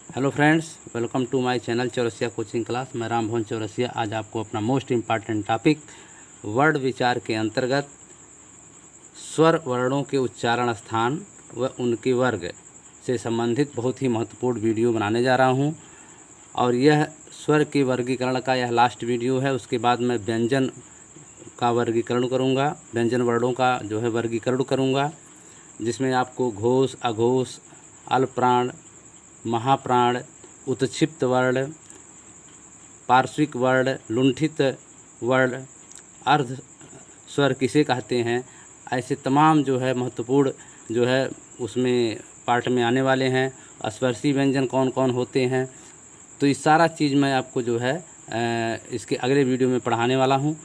Hello friends, welcome to my channel Chaurasia coaching class. मैं राम भवन चौरसिया आज आपको अपना मोस्ट इम्पॉर्टेंट टॉपिक वर्ड विचार के अंतर्गत स्वर वर्णों के उच्चारण स्थान व उनके वर्ग से संबंधित बहुत ही महत्वपूर्ण वीडियो बनाने जा रहा हूं। और यह स्वर के वर्गीकरण का यह लास्ट वीडियो है। उसके बाद मैं व्यंजन का वर्गीकरण करूंगा, व्यंजन वर्णों का जो है वर्गीकरण करूंगा, जिसमें आपको घोष, अघोष, अल्पप्राण, महाप्राण, उत्क्षिप्त वर्ण, पार्श्विक वर्ण, लुंठित वर्ण, अर्ध स्वर किसे कहते हैं, ऐसे तमाम जो है महत्वपूर्ण जो है उसमें पार्ट में आने वाले हैं। स्पर्शी व्यंजन कौन कौन होते हैं, तो ये सारा चीज़ मैं आपको जो है इसके अगले वीडियो में पढ़ाने वाला हूँ।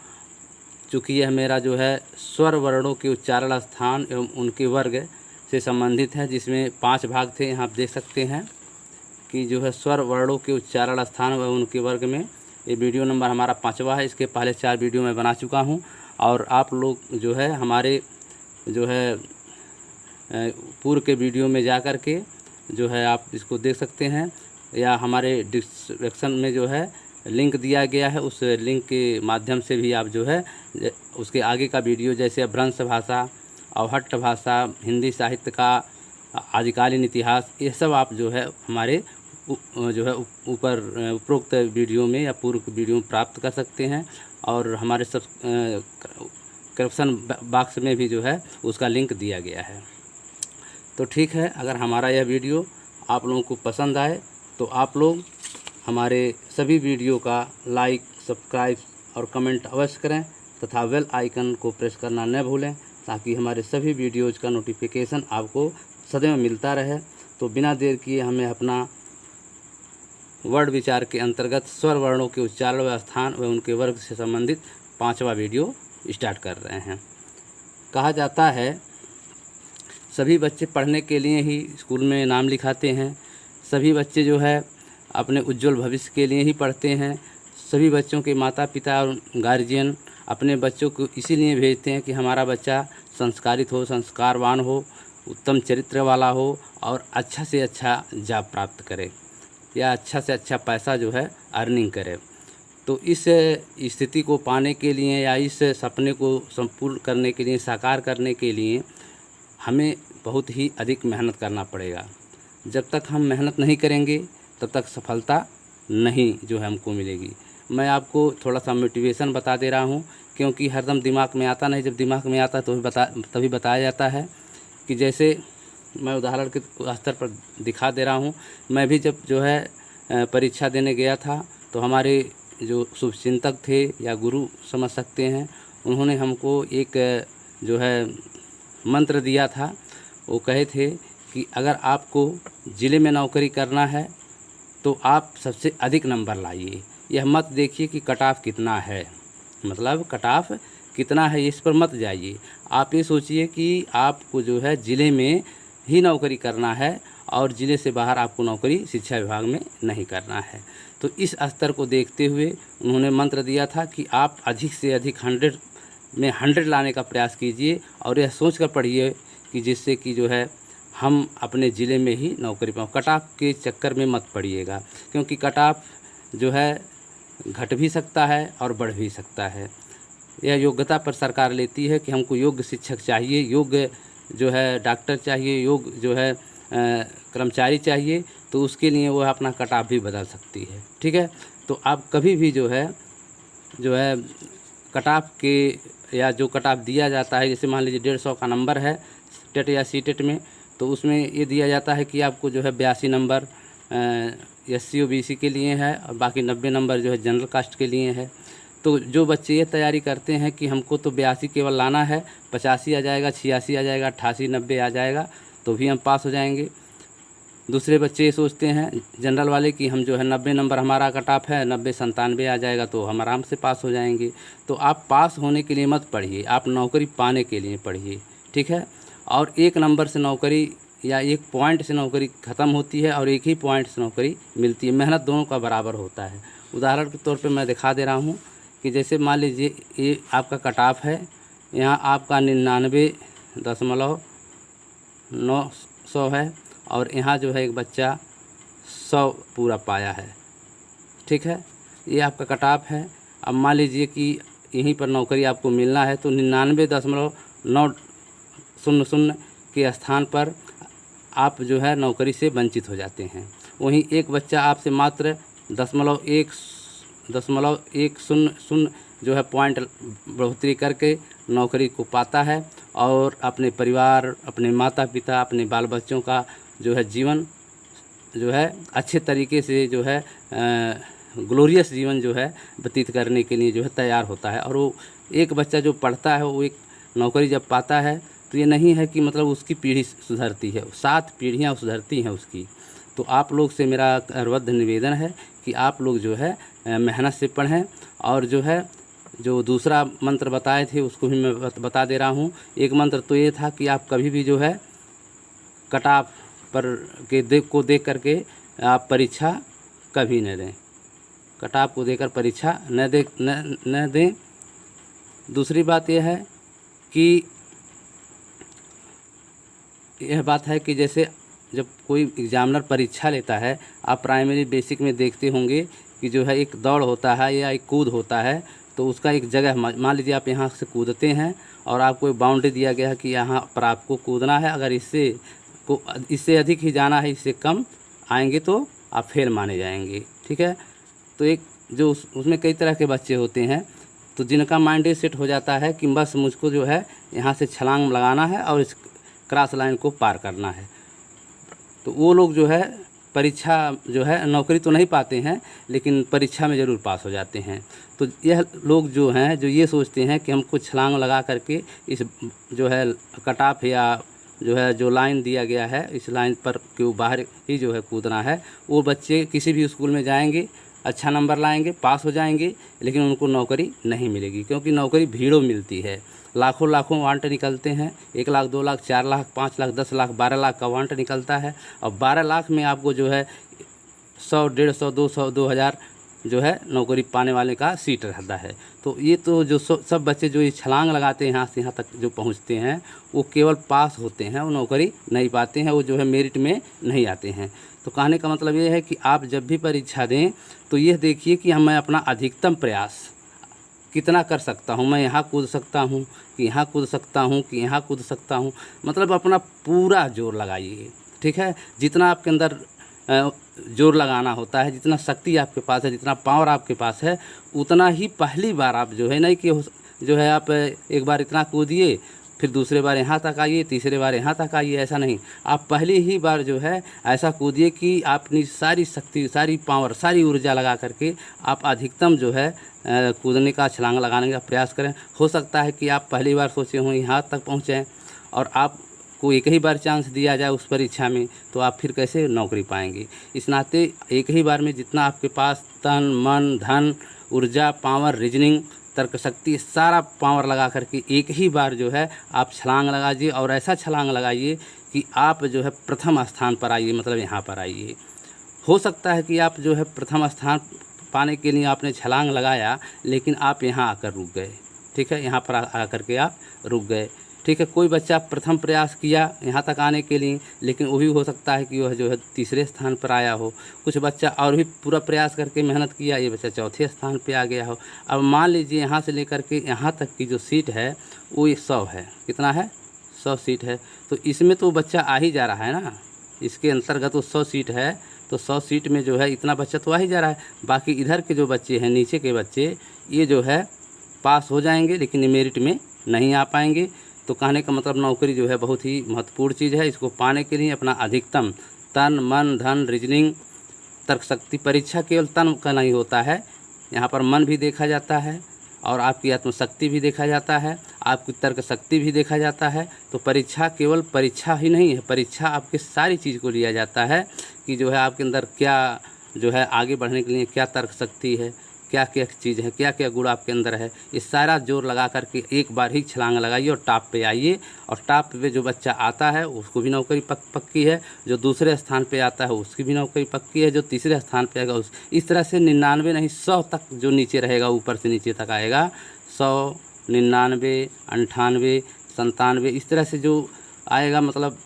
चूँकि यह मेरा जो है स्वर वर्णों के उच्चारण स्थान एवं उनके वर्ग से संबंधित है, जिसमें 5 भाग थे। यहाँ आप देख सकते हैं कि जो है स्वर वर्णों के उच्चारण स्थान व उनके वर्ग में ये वीडियो नंबर हमारा 5वां है। इसके पहले 4 वीडियो मैं बना चुका हूँ और आप लोग जो है हमारे जो है पूर्व के वीडियो में जा कर के जो है आप इसको देख सकते हैं, या हमारे डिस्क्रिप्शन में जो है लिंक दिया गया है, उस लिंक के माध्यम से भी आप जो है उसके आगे का वीडियो, जैसे अपभ्रंश भाषा, अवहट्ट भाषा, हिंदी साहित्य का आदिकालीन इतिहास, ये सब आप जो है हमारे जो है ऊपर उपरोक्त वीडियो में या पूर्व वीडियो में प्राप्त कर सकते हैं। और हमारे सब डिस्क्रिप्शन बॉक्स में भी जो है उसका लिंक दिया गया है। तो ठीक है, अगर हमारा यह वीडियो आप लोगों को पसंद आए तो आप लोग हमारे सभी वीडियो का लाइक, सब्सक्राइब और कमेंट अवश्य करें तथा बेल आइकन को प्रेस करना न भूलें, ताकि हमारे सभी वीडियोज़ का नोटिफिकेशन आपको सदैव मिलता रहे। तो बिना देर किए हमें अपना वर्ड विचार के अंतर्गत स्वर वर्णों के उच्चारण व स्थान व उनके वर्ग से संबंधित 5वां वीडियो स्टार्ट कर रहे हैं। कहा जाता है सभी बच्चे पढ़ने के लिए ही स्कूल में नाम लिखाते हैं, सभी बच्चे जो है अपने उज्जवल भविष्य के लिए ही पढ़ते हैं। सभी बच्चों के माता पिता और गार्जियन अपने बच्चों को इसीलिए भेजते हैं कि हमारा बच्चा संस्कारित हो, संस्कारवान हो, उत्तम चरित्र वाला हो और अच्छा से अच्छा जॉब प्राप्त करे या अच्छा से अच्छा पैसा जो है अर्निंग करे। तो इस स्थिति को पाने के लिए या इस सपने को संपूर्ण करने के लिए, साकार करने के लिए हमें बहुत ही अधिक मेहनत करना पड़ेगा। जब तक हम मेहनत नहीं करेंगे तब तक सफलता नहीं जो है हमको मिलेगी। मैं आपको थोड़ा सा मोटिवेशन बता दे रहा हूँ, क्योंकि हरदम दिमाग में आता नहीं, जब दिमाग में आता है तो तभी बताया जाता है। कि जैसे मैं उदाहरण के स्तर पर दिखा दे रहा हूँ। मैं भी जब जो है परीक्षा देने गया था तो हमारे जो शुभचिंतक थे या गुरु समझ सकते हैं, उन्होंने हमको एक जो है मंत्र दिया था। वो कहे थे कि अगर आपको ज़िले में नौकरी करना है तो आप सबसे अधिक नंबर लाइए। यह मत देखिए कि कट ऑफ कितना है, मतलब कट ऑफ कितना है इस पर मत जाइए। आप ये सोचिए कि आपको जो है ज़िले में ही नौकरी करना है और ज़िले से बाहर आपको नौकरी शिक्षा विभाग में नहीं करना है। तो इस स्तर को देखते हुए उन्होंने मंत्र दिया था कि आप अधिक से अधिक 100 में 100 लाने का प्रयास कीजिए और यह सोच कर पढ़िए कि जिससे कि जो है हम अपने ज़िले में ही नौकरी पाएँ। कट ऑफ के चक्कर में मत पड़िएगा, क्योंकि कट ऑफ जो है घट भी सकता है और बढ़ भी सकता है। यह योग्यता पर सरकार लेती है कि हमको योग्य शिक्षक चाहिए, योग्य जो है डॉक्टर चाहिए, योग्य जो है कर्मचारी चाहिए, तो उसके लिए वह अपना कट ऑफ भी बदल सकती है। ठीक है, तो आप कभी भी जो है कट ऑफ के या जो कट ऑफ दिया जाता है, जैसे मान लीजिए 150 का नंबर है टेट या सीटेट में, तो उसमें ये दिया जाता है कि आपको जो है 82 नंबर SC OBC के लिए है और बाकी 90 नंबर जो है जनरल कास्ट के लिए है। तो जो बच्चे ये तैयारी करते हैं कि हमको तो 82 केवल लाना है, 85 आ जाएगा, 86 आ जाएगा, 88, 90 आ जाएगा तो भी हम पास हो जाएंगे। दूसरे बच्चे ये सोचते हैं जनरल वाले कि हम जो है 90 नंबर हमारा कट ऑफ है, 90 97 आ जाएगा तो हम आराम से पास हो जाएंगे। तो आप पास होने के लिए मत पढ़िए, आप नौकरी पाने के लिए पढ़िए। ठीक है, और 1 नंबर से नौकरी या 1 पॉइंट से नौकरी ख़त्म होती है और 1 ही पॉइंट से नौकरी मिलती है। मेहनत दोनों का बराबर होता है। उदाहरण के तौर पे मैं दिखा दे रहा हूँ कि जैसे मान लीजिए ये आपका कट ऑफ है, यहाँ आपका 99.9 है और यहाँ जो है एक बच्चा 100 पूरा पाया है। ठीक है, ये आपका कट ऑफ है। अब मान लीजिए कि यहीं पर नौकरी आपको मिलना है तो 99.900 के स्थान पर आप जो है नौकरी से वंचित हो जाते हैं। वहीं एक बच्चा आपसे मात्र 0.100 जो है पॉइंट बढ़ोतरी करके नौकरी को पाता है और अपने परिवार, अपने माता पिता, अपने बाल बच्चों का जो है जीवन जो है अच्छे तरीके से जो है ग्लोरियस जीवन जो है व्यतीत करने के लिए जो है तैयार होता है। और वो एक बच्चा जो पढ़ता है वो एक नौकरी जब पाता है तो ये नहीं है कि मतलब उसकी पीढ़ी सुधरती है, 7 पीढ़ियाँ सुधरती हैं उसकी। तो आप लोग से मेरा करबद्ध निवेदन है कि आप लोग जो है मेहनत से पढ़ें। और जो है जो दूसरा मंत्र बताए थे उसको भी मैं बता दे रहा हूँ। एक मंत्र तो ये था कि आप कभी भी जो है कट ऑफ पर के देख करके आप परीक्षा कभी न दें, कट ऑफ को देकर परीक्षा न दें। दूसरी बात यह है कि यह बात है कि जैसे जब कोई एग्जामिनर परीक्षा लेता है, आप प्राइमरी बेसिक में देखते होंगे कि जो है एक दौड़ होता है या एक कूद होता है, तो उसका एक जगह मान लीजिए आप यहाँ से कूदते हैं और आपको एक बाउंड्री दिया गया है कि यहाँ पर आपको कूदना है, अगर इससे अधिक ही जाना है, इससे कम आएंगे तो आप फेल माने जाएंगे। ठीक है, तो एक जो उसमें कई तरह के बच्चे होते हैं तो जिनका माइंड सेट हो जाता है कि बस मुझको जो है यहाँ से छलांग लगाना है और इस क्रॉस लाइन को पार करना है, तो वो लोग जो है परीक्षा जो है नौकरी तो नहीं पाते हैं लेकिन परीक्षा में ज़रूर पास हो जाते हैं। तो यह लोग जो हैं जो ये सोचते हैं कि हमको छलांग लगा करके इस जो है कट ऑफ या जो है जो लाइन दिया गया है इस लाइन पर के बाहर ही जो है कूदना है, वो बच्चे किसी भी स्कूल में जाएंगे, अच्छा नंबर लाएंगे, पास हो जाएंगे, लेकिन उनको नौकरी नहीं मिलेगी। क्योंकि नौकरी भीड़ों मिलती है, लाखों लाखों वांट निकलते हैं, 1 लाख, 2 लाख, 4 लाख, 5 लाख, 10 लाख, 12 लाख का वांट निकलता है। और 12 लाख में आपको जो है 100, 150, 200, 2000 जो है नौकरी पाने वाले का सीट रहता है। तो ये तो जो सब बच्चे जो ये छलांग लगाते हैं यहाँ से यहाँ तक जो पहुँचते हैं वो केवल पास होते हैं, वो नौकरी नहीं पाते हैं, वो जो है मेरिट में नहीं आते हैं। तो कहने का मतलब ये है कि आप जब भी परीक्षा दें तो यह देखिए कि मैं अपना अधिकतम प्रयास कितना कर सकता हूँ, मैं यहाँ कूद सकता हूँ कि यहाँ कूद सकता हूँ कि यहाँ कूद सकता हूँ, मतलब अपना पूरा जोर लगाइए। ठीक है, जितना आपके अंदर जोर लगाना होता है, जितना शक्ति आपके पास है, जितना पावर आपके पास है, उतना ही पहली बार आप जो है नहीं कि जो है आप एक बार इतना कूदिए फिर दूसरे बार यहाँ तक आइए, तीसरे बार यहाँ तक आइए, ऐसा नहीं। आप पहली ही बार जो है ऐसा कूदिए कि अपनी सारी शक्ति, सारी पावर, सारी ऊर्जा लगा करके आप अधिकतम जो है कूदने का, छलांग लगाने का प्रयास करें। हो सकता है कि आप पहली बार सोचे हों यहाँ तक पहुँचें और आपको एक ही बार चांस दिया जाए उस परीक्षा में, तो आप फिर कैसे नौकरी पाएंगे। इस नाते एक ही बार में जितना आपके पास तन, मन, धन, ऊर्जा, पावर, रीजनिंग, तर्क शक्ति, सारा पावर लगा करके एक ही बार जो है आप छलांग लगाइए और ऐसा छलांग लगाइए कि आप जो है प्रथम स्थान पर आइए, मतलब यहाँ पर आइए। हो सकता है कि आप जो है प्रथम स्थान पाने के लिए आपने छलांग लगाया लेकिन आप यहाँ आकर रुक गए। ठीक है, यहाँ पर आकर के आप रुक गए। ठीक है, कोई बच्चा प्रथम प्रयास किया यहाँ तक आने के लिए, लेकिन वो भी हो सकता है कि वह जो है तीसरे स्थान पर आया हो। कुछ बच्चा और भी पूरा प्रयास करके मेहनत किया, ये बच्चा चौथे स्थान पे आ गया हो। अब मान लीजिए यहाँ से लेकर के यहाँ तक की जो सीट है वो 100 है। कितना है? 100 सीट है। तो इसमें तो बच्चा आ ही जा रहा है ना, इसके अंतर्गत वो 100 सीट है, तो 100 सीट में जो है इतना बच्चा तो आ ही जा रहा है। बाकी इधर के जो बच्चे हैं, नीचे के बच्चे, ये जो है पास हो जाएंगे लेकिन मेरिट में नहीं आ पाएंगे। तो कहने का मतलब नौकरी जो है बहुत ही महत्वपूर्ण चीज़ है। इसको पाने के लिए अपना अधिकतम तन, मन, धन, रीजनिंग, तर्क शक्ति, परीक्षा केवल तन का नहीं होता है, यहाँ पर मन भी देखा जाता है और आपकी आत्मशक्ति भी देखा जाता है, आपकी तर्क शक्ति भी देखा जाता है। तो परीक्षा केवल परीक्षा ही नहीं है, परीक्षा आपके सारी चीज़ को लिया जाता है कि जो है आपके अंदर क्या जो है आगे बढ़ने के लिए क्या तर्क शक्ति है, क्या क्या चीज़ है, क्या क्या गुण आपके अंदर है। ये सारा जोर लगा करके एक बार ही छलांग लगाइए और टॉप पे आइए। और टॉप पे जो बच्चा आता है उसको भी नौकरी पक्की है, जो दूसरे स्थान पे आता है उसकी भी नौकरी पक्की है, जो तीसरे स्थान पे आएगा इस तरह से 99 नहीं 100 तक जो नीचे रहेगा, ऊपर से नीचे तक आएगा, 100, 99, 98, 97, इस तरह से जो आएगा, मतलब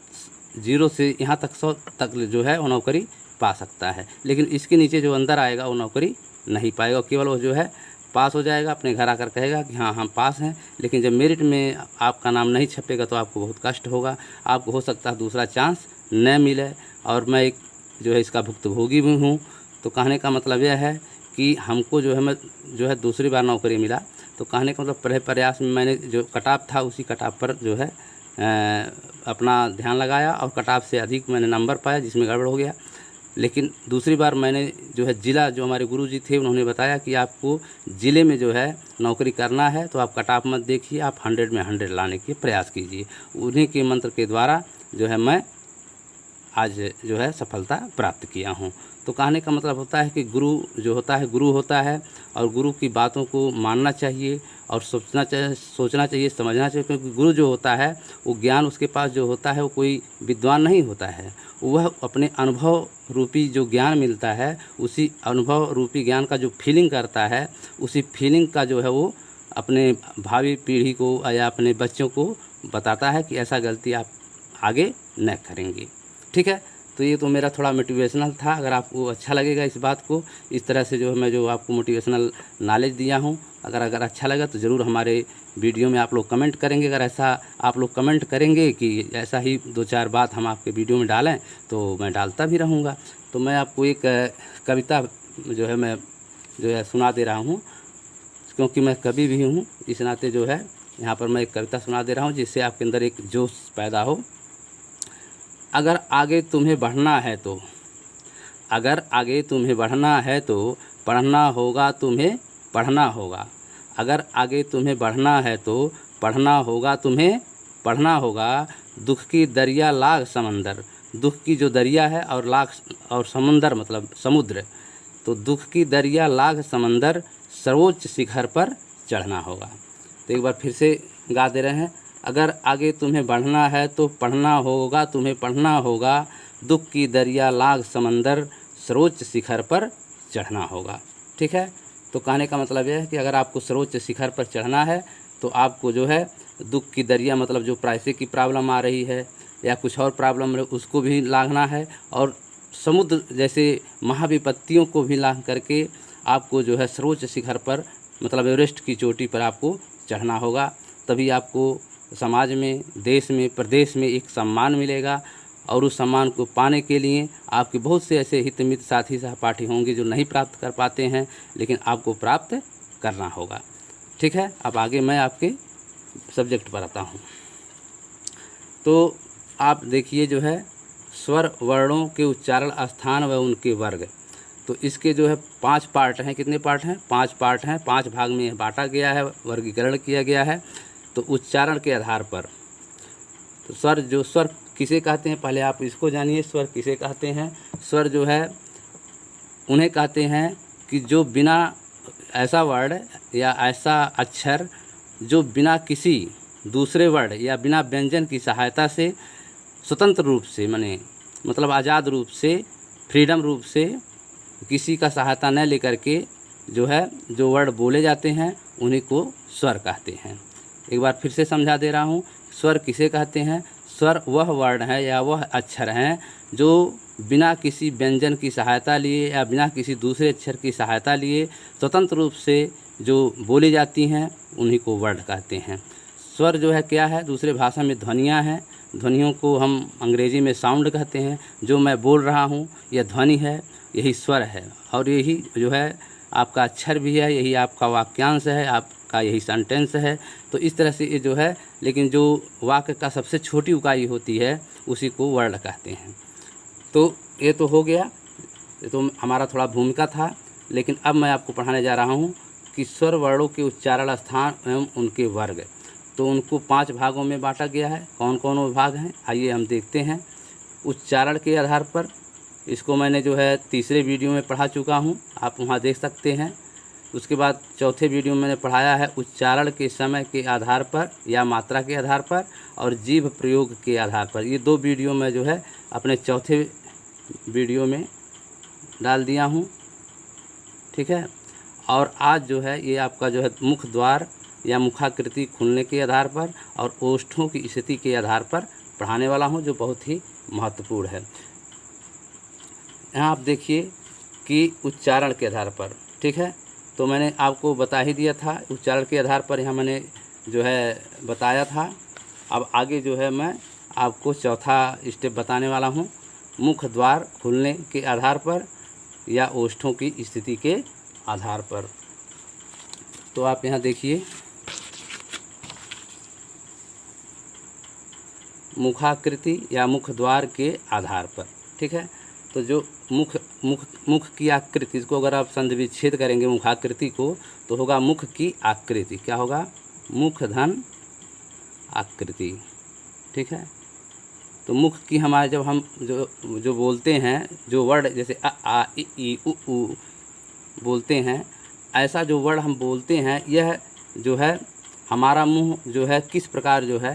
0 से यहाँ तक 100 तक जो है वो नौकरी पा सकता है, लेकिन इसके नीचे जो अंदर आएगा वो नौकरी नहीं पाएगा। केवल वो जो है पास हो जाएगा, अपने घर आकर कहेगा कि हाँ हम पास हैं, लेकिन जब मेरिट में आपका नाम नहीं छपेगा तो आपको बहुत कष्ट होगा। आपको हो सकता है दूसरा चांस न मिले, और मैं एक जो है इसका भुक्तभोगी भी हूँ। तो कहने का मतलब यह है कि हमको जो है मैं जो है दूसरी बार नौकरी मिला, तो कहने का मतलब पहले प्रयास में मैंने जो कट ऑफ था उसी कट ऑफ पर जो है अपना ध्यान लगाया, और कट ऑफ से अधिक मैंने नंबर पाया, जिसमें गड़बड़ हो गया। लेकिन दूसरी बार मैंने जो है ज़िला, जो हमारे गुरुजी थे उन्होंने बताया कि आपको ज़िले में जो है नौकरी करना है, तो आप कट ऑफ मत देखिए, आप 100 में 100 लाने के प्रयास कीजिए। उन्हीं के मंत्र के द्वारा जो है मैं आज जो है सफलता प्राप्त किया हूँ। तो कहने का मतलब होता है कि गुरु जो होता है गुरु होता है, और गुरु की बातों को मानना चाहिए और सोचना चाहिए, समझना चाहिए, क्योंकि गुरु जो होता है वो ज्ञान उसके पास जो होता है वो कोई विद्वान नहीं होता है, वह अपने अनुभव रूपी जो ज्ञान मिलता है, उसी अनुभव रूपी ज्ञान का जो फीलिंग करता है, उसी फीलिंग का जो है वो अपने भावी पीढ़ी को या अपने बच्चों को बताता है कि ऐसा गलती आप आगे न करेंगे। ठीक है, तो ये तो मेरा थोड़ा मोटिवेशनल था। अगर आपको अच्छा लगेगा इस बात को, इस तरह से जो है मैं जो आपको मोटिवेशनल नॉलेज दिया हूँ, अगर अच्छा लगा तो ज़रूर हमारे वीडियो में आप लोग कमेंट करेंगे। अगर ऐसा आप लोग कमेंट करेंगे कि ऐसा ही 2-4 बात हम आपके वीडियो में डालें, तो मैं डालता भी रहूँगा। तो मैं आपको एक कविता जो है मैं जो है सुना दे रहा हूँ, क्योंकि मैं कवि भी हूँ, इस नाते जो है यहाँ पर मैं एक कविता सुना दे रहा हूँ, जिससे आपके अंदर एक जोश पैदा हो। अगर आगे तुम्हें बढ़ना है तो, अगर आगे तुम्हें बढ़ना है तो पढ़ना होगा, तुम्हें पढ़ना होगा। अगर आगे तुम्हें बढ़ना है तो पढ़ना होगा, तुम्हें पढ़ना होगा। दुख की दरिया लाख समंदर, दुख की जो दरिया है और लाख और समुंदर मतलब समुद्र, तो दुख की दरिया लाख समंदर, सर्वोच्च शिखर पर चढ़ना होगा। तो एक बार फिर से गा दे रहे हैं। अगर आगे तुम्हें बढ़ना है तो पढ़ना होगा, तुम्हें पढ़ना होगा। दुख की दरिया लाख समंदर, सर्वोच्च शिखर पर चढ़ना होगा। ठीक है, तो कहने का मतलब यह है कि अगर आपको सर्वोच्च शिखर पर चढ़ना है तो आपको जो है दुख की दरिया मतलब जो पैसे की प्रॉब्लम आ रही है या कुछ और प्रॉब्लम है उसको भी लांघना है, और समुद्र जैसे महाविपत्तियों को भी लांघ करके आपको जो है सर्वोच्च शिखर पर मतलब एवरेस्ट की चोटी पर आपको चढ़ना होगा। तभी आपको समाज में, देश में, प्रदेश में एक सम्मान मिलेगा, और उस सम्मान को पाने के लिए आपके बहुत से ऐसे हित मित्र साथी सहपाठी होंगे जो नहीं प्राप्त कर पाते हैं, लेकिन आपको प्राप्त करना होगा। ठीक है, अब आगे मैं आपके सब्जेक्ट पर आता हूँ। तो आप देखिए जो है स्वर वर्णों के उच्चारण स्थान व उनके वर्ग, तो इसके जो है 5 पार्ट हैं। कितने पार्ट हैं? 5 पार्ट हैं। 5 भाग में बांटा गया है, वर्गीकरण किया गया है। तो उच्चारण के आधार पर तो स्वर किसे कहते हैं, पहले आप इसको जानिए। स्वर किसे कहते हैं? स्वर जो है उन्हें कहते हैं कि जो बिना ऐसा वर्ड या ऐसा अक्षर जो बिना किसी दूसरे वर्ड या बिना व्यंजन की सहायता से स्वतंत्र रूप से मतलब आज़ाद रूप से, फ्रीडम रूप से किसी का सहायता न लेकर के जो वर्ड बोले जाते हैं उन्हीं को स्वर कहते हैं। एक बार फिर से समझा दे रहा हूँ, स्वर किसे कहते हैं? स्वर वह वर्ण है या वह अक्षर हैं जो बिना किसी व्यंजन की सहायता लिए या बिना किसी दूसरे अक्षर की सहायता लिए स्वतंत्र रूप से जो बोली जाती हैं उन्हीं को वर्ण कहते हैं। स्वर जो है क्या है? दूसरे भाषा में ध्वनियाँ हैं। ध्वनियों को हम अंग्रेजी में साउंड कहते हैं। जो मैं बोल रहा हूँ यह ध्वनि है, यही स्वर है, और यही जो है आपका अक्षर भी है, यही आपका वाक्यांश है, आपका यही सेंटेंस है। तो इस तरह से ये जो है, लेकिन जो वाक्य का सबसे छोटी इकाई होती है उसी को वर्ण कहते हैं। तो ये तो हो गया, ये तो हमारा थोड़ा भूमिका था। लेकिन अब मैं आपको पढ़ाने जा रहा हूँ कि स्वर वर्णों के उच्चारण स्थान एवं उनके वर्ग। तो उनको 5 भागों में बांटा गया है। कौन कौन वो भाग हैं आइए हम देखते हैं। उच्चारण के आधार पर, इसको मैंने जो है तीसरे वीडियो में पढ़ा चुका हूँ, आप वहाँ देख सकते हैं। उसके बाद चौथे वीडियो में मैंने पढ़ाया है उच्चारण के समय के आधार पर या मात्रा के आधार पर और जीभ प्रयोग के आधार पर। ये 2 वीडियो मैं जो है अपने चौथे वीडियो में डाल दिया हूँ। ठीक है, और आज जो है ये आपका जो है मुख द्वार या मुखाकृति खुलने के आधार पर और ओष्ठों की स्थिति के आधार पर पढ़ाने वाला हूँ, जो बहुत ही महत्वपूर्ण है। यहाँ आप देखिए कि उच्चारण के आधार पर, ठीक है, तो मैंने आपको बता ही दिया था उच्चारण के आधार पर, यहाँ मैंने जो है बताया था। अब आगे जो है मैं आपको चौथा स्टेप बताने वाला हूँ, मुख द्वार खुलने के आधार पर या ओष्ठों की स्थिति के आधार पर। तो आप यहाँ देखिए, मुखाकृति या मुख द्वार के आधार पर, ठीक है। तो जो मुख की आकृति, इसको अगर आप संधि विच्छेद करेंगे मुखाकृति को, तो होगा मुख की आकृति। क्या होगा? मुख धन आकृति, ठीक है। तो मुख की हमारे जब हम जो बोलते हैं, जो वर्ड जैसे अ आ इ ई उ ऊ बोलते हैं, ऐसा जो वर्ड हम बोलते हैं, यह जो है हमारा मुंह जो है किस प्रकार जो है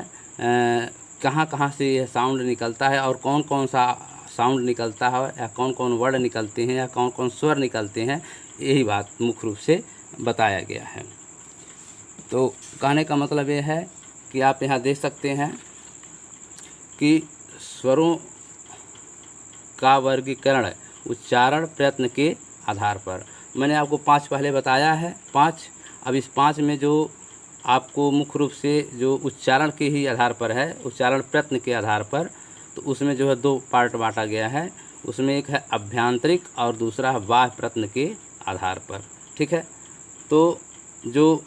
कहाँ कहाँ से यह साउंड निकलता है और कौन कौन सा साउंड निकलता है या कौन कौन वर्ड निकलते हैं या कौन कौन स्वर निकलते हैं, यही बात मुख्य रूप से बताया गया है। तो कहने का मतलब ये है कि आप यहाँ देख सकते हैं कि स्वरों का वर्गीकरण उच्चारण प्रयत्न के आधार पर। मैंने आपको 5 पहले बताया है, 5। अब इस 5 में जो आपको मुख्य रूप से जो उच्चारण के ही आधार पर है, उच्चारण प्रयत्न के आधार पर, तो उसमें जो है 2 पार्ट बांटा गया है। उसमें एक है अभ्यांतरिक और दूसरा है बाह्य प्रयत्न के आधार पर, ठीक है। तो जो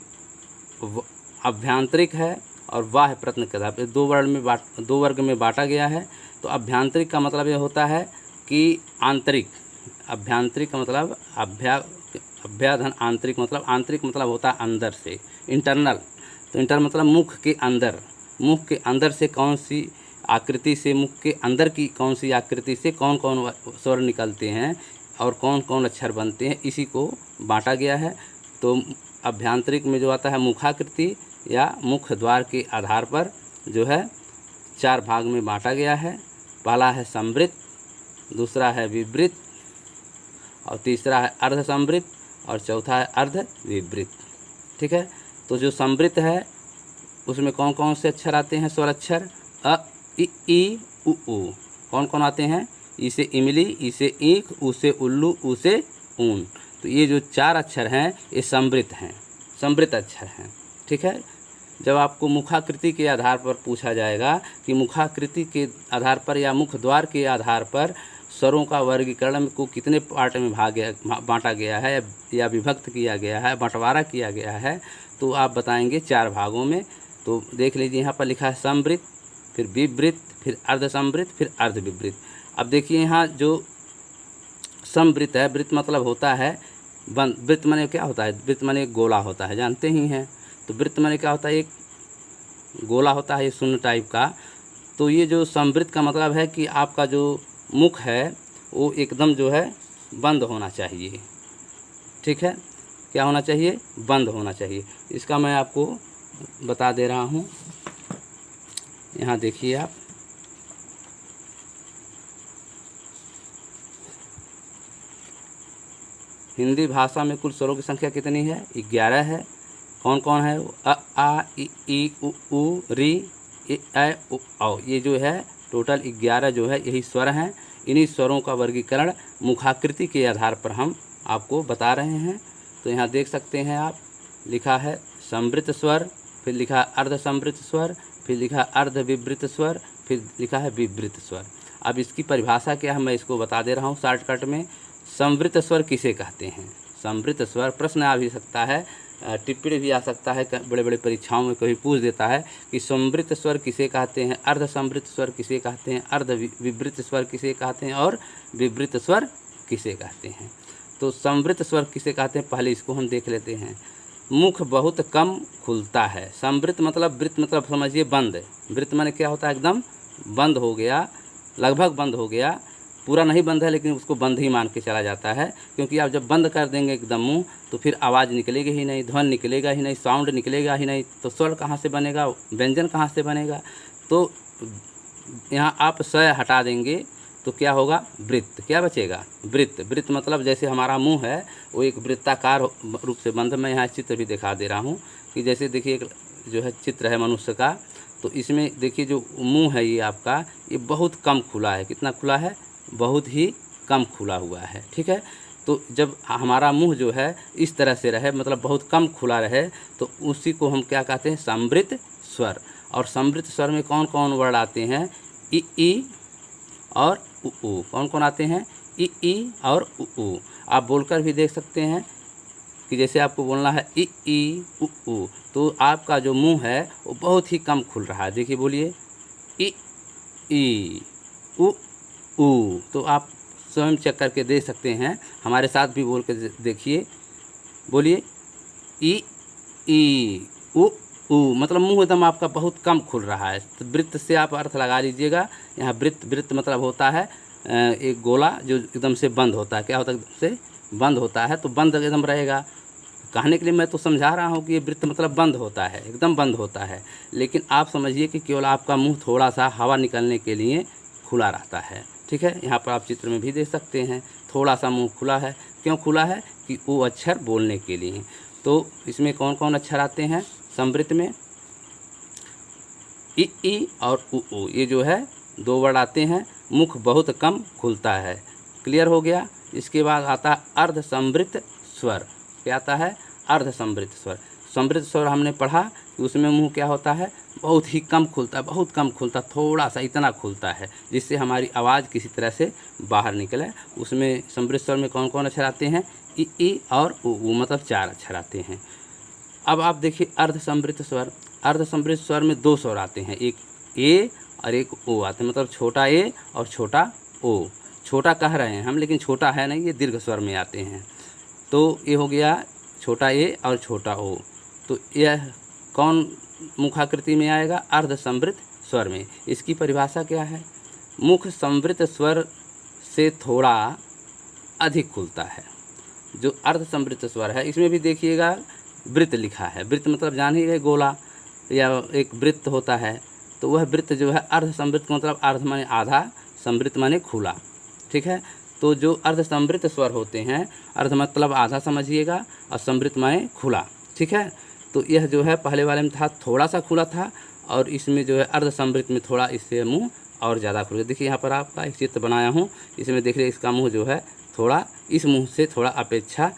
अभ्यांतरिक है और बाह्य प्रयत्न के आधार पर 2 वर्ग में बांटा गया है। तो अभ्यांतरिक का मतलब ये होता है कि आंतरिक, अभ्यांतरिक का मतलब अभ्याधन आंतरिक, मतलब आंतरिक मतलब होता है अंदर से, इंटरनल। तो इंटर मतलब मुख के अंदर, मुख के अंदर से कौन सी आकृति से, मुख के अंदर की कौन सी आकृति से कौन कौन स्वर निकलते हैं और कौन कौन अक्षर बनते हैं, इसी को बांटा गया है। तो अभ्यांतरिक में जो आता है मुखाकृति या मुख द्वार के आधार पर जो है 4 भाग में बांटा गया है। पहला है संवृत, दूसरा है विवृत, और तीसरा है अर्ध संवृत, और चौथा है अर्ध विवृत, ठीक है। तो जो संवृत है उसमें कौन कौन से अक्षर आते हैं, स्वर अक्षर अ इ ई उ ऊ। कौन कौन आते हैं? ई से इमली, ई से ईख, ऊ से उल्लू, ऊ से ऊन। तो ये जो 4 अक्षर हैं ये संवृत हैं, संवृत अक्षर हैं, ठीक है। जब आपको मुखाकृति के आधार पर पूछा जाएगा कि मुखाकृति के आधार पर या मुख द्वार के आधार पर स्वरों का वर्गीकरण को कितने पार्ट में बांटा गया है या विभक्त किया गया है, बंटवारा किया गया है, तो आप बताएंगे 4 भागों में। तो देख लीजिए, यहाँ पर लिखा है संवृत, फिर विवृत, फिर अर्ध संवृत, फिर अर्ध विवृत। अब देखिए यहाँ जो संवृत है, वृत्त मतलब होता है बंद। वृत्त माने क्या होता है? वृत्त माने एक गोला होता है, जानते ही हैं। तो वृत्त माने क्या होता है? एक गोला होता है, ये शून्य टाइप का। तो ये जो संवृत का मतलब है कि आपका जो मुख है वो एकदम जो है बंद होना चाहिए, ठीक है। क्या होना चाहिए? बंद होना चाहिए। इसका मैं आपको बता दे रहा हूँ। यहाँ देखिए आप, हिंदी भाषा में कुल स्वरों की संख्या कितनी है? 11 है। कौन कौन है? अ आ इ ई उ ऊ री ए ऐ उ औ। ये जो है टोटल 11 जो है यही स्वर हैं। इन्हीं स्वरों का वर्गीकरण मुखाकृति के आधार पर हम आपको बता रहे हैं। तो यहाँ देख सकते हैं आप, लिखा है संवृत स्वर, फिर लिखा है अर्ध संवृत स्वर, फिर लिखा है अर्ध विवृत स्वर, फिर लिखा है विवृत स्वर। अब इसकी परिभाषा क्या है मैं इसको बता दे रहा हूँ शॉर्टकट में। संवृत स्वर किसे कहते हैं? संवृत स्वर, प्रश्न आ भी सकता है, टिप्पणी भी आ सकता है, बड़े बड़े परीक्षाओं में कभी पूछ देता है कि संवृत स्वर किसे कहते हैं, अर्ध संवृत स्वर किसे कहते हैं, अर्ध विवृत स्वर किसे कहते हैं और विवृत स्वर किसे कहते हैं। तो संवृत स्वर किसे कहते हैं, पहले इसको हम देख लेते हैं। मुख बहुत कम खुलता है। संवृत मतलब, वृत्त मतलब समझिए बंद। वृत्त माने क्या होता है? एकदम बंद हो गया, लगभग बंद हो गया, पूरा नहीं बंद है लेकिन उसको बंद ही मान के चला जाता है। क्योंकि आप जब बंद कर देंगे एकदम मुंह, तो फिर आवाज़ निकलेगी ही नहीं, ध्वनि निकलेगा ही नहीं, साउंड निकलेगा ही नहीं, तो स्वर कहाँ से बनेगा, व्यंजन कहाँ से बनेगा। तो यहाँ आप स हटा देंगे तो क्या होगा? वृत्त। क्या बचेगा? वृत्त। वृत्त मतलब जैसे हमारा मुंह है वो एक वृत्ताकार रूप से बंद। मैं यहाँ चित्र भी दिखा दे रहा हूँ कि जैसे देखिए एक जो है चित्र है मनुष्य का, तो इसमें देखिए जो मुंह है ये आपका, ये बहुत कम खुला है। कितना खुला है? बहुत ही कम खुला हुआ है। ठीक है, तो जब हमारा मुंह जो है इस तरह से रहे, मतलब बहुत कम खुला रहे, तो उसी को हम क्या कहते हैं, समृद्ध स्वर। और समृद्ध स्वर में कौन कौन वर्ड आते हैं, ई और उ। कौन कौन आते हैं, ई और उ। आप बोलकर भी देख सकते हैं कि जैसे आपको बोलना है ई उ, तो आपका जो मुंह है वो बहुत ही कम खुल रहा है। देखिए, बोलिए ई उ। तो आप स्वयं चेक करके देख सकते हैं, हमारे साथ भी बोल के देखिए, बोलिए ई उ। मतलब मुंह एकदम आपका बहुत कम खुल रहा है। तो वृत्त से आप अर्थ लगा लीजिएगा। यहाँ वृत्त मतलब होता है एक गोला जो एकदम से बंद होता है। क्या होता है, एकदम से बंद होता है, तो बंद एकदम रहेगा। कहने के लिए मैं तो समझा रहा हूँ कि ये वृत्त मतलब बंद होता है, एकदम बंद होता है, लेकिन आप समझिए कि केवल आपका मुंह थोड़ा सा हवा निकलने के लिए खुला रहता है। ठीक है, यहाँ पर आप चित्र में भी देख सकते हैं, थोड़ा सा मुंह खुला है। क्यों खुला है, कि वो अक्षर बोलने के लिए। तो इसमें कौन कौन अक्षर आते हैं समृद्ध में, ई और उ। ये जो है दो वर्ड आते हैं। मुख बहुत कम खुलता है। क्लियर हो गया। इसके बाद आता है अर्ध समृद्ध स्वर। क्या आता है, अर्ध समृद्ध स्वर। समृद्ध स्वर हमने पढ़ा कि उसमें मुंह क्या होता है, बहुत ही कम खुलता है, बहुत कम खुलता, थोड़ा सा इतना खुलता है जिससे हमारी आवाज़ किसी तरह से बाहर निकले। उसमें समृद्ध स्वर में कौन कौन अक्षर आते हैं, ई और उ, मतलब 4 अक्षर आते हैं। अब आप देखिए अर्ध समृद्ध स्वर। अर्ध समृद्ध स्वर में 2 स्वर आते हैं, एक ए और एक ओ आते हैं, मतलब छोटा ए और छोटा ओ। छोटा कह रहे हैं हम, लेकिन छोटा है नहीं, ये दीर्घ स्वर में आते हैं। तो ये हो गया छोटा ए और छोटा ओ। तो यह कौन मुखाकृति में आएगा, अर्ध समृद्ध स्वर में। इसकी परिभाषा क्या है, मुख समृद्ध स्वर से थोड़ा अधिक खुलता है। जो अर्ध समृद्ध स्वर है, इसमें भी देखिएगा वृत्त लिखा है। वृत्त मतलब जान ही गए, गोला या एक वृत्त होता है। तो वह वृत्त जो है अर्ध समृद्ध मतलब अर्ध माने आधा, समृद्ध माने खुला। ठीक है, तो जो अर्ध समृद्ध स्वर होते हैं, अर्ध मतलब आधा समझिएगा और समृद्ध माने खुला। ठीक है, तो यह जो है पहले वाले में था थोड़ा सा खुला था, और इसमें जो है अर्ध समृद्ध में थोड़ा इससे मुंह और ज़्यादा खुल गया। देखिए यहाँ पर आपका एक चित्र बनाया हूँ, इसमें देख रहे इसका मुंह जो है थोड़ा इस मुंह से थोड़ा अपेक्षा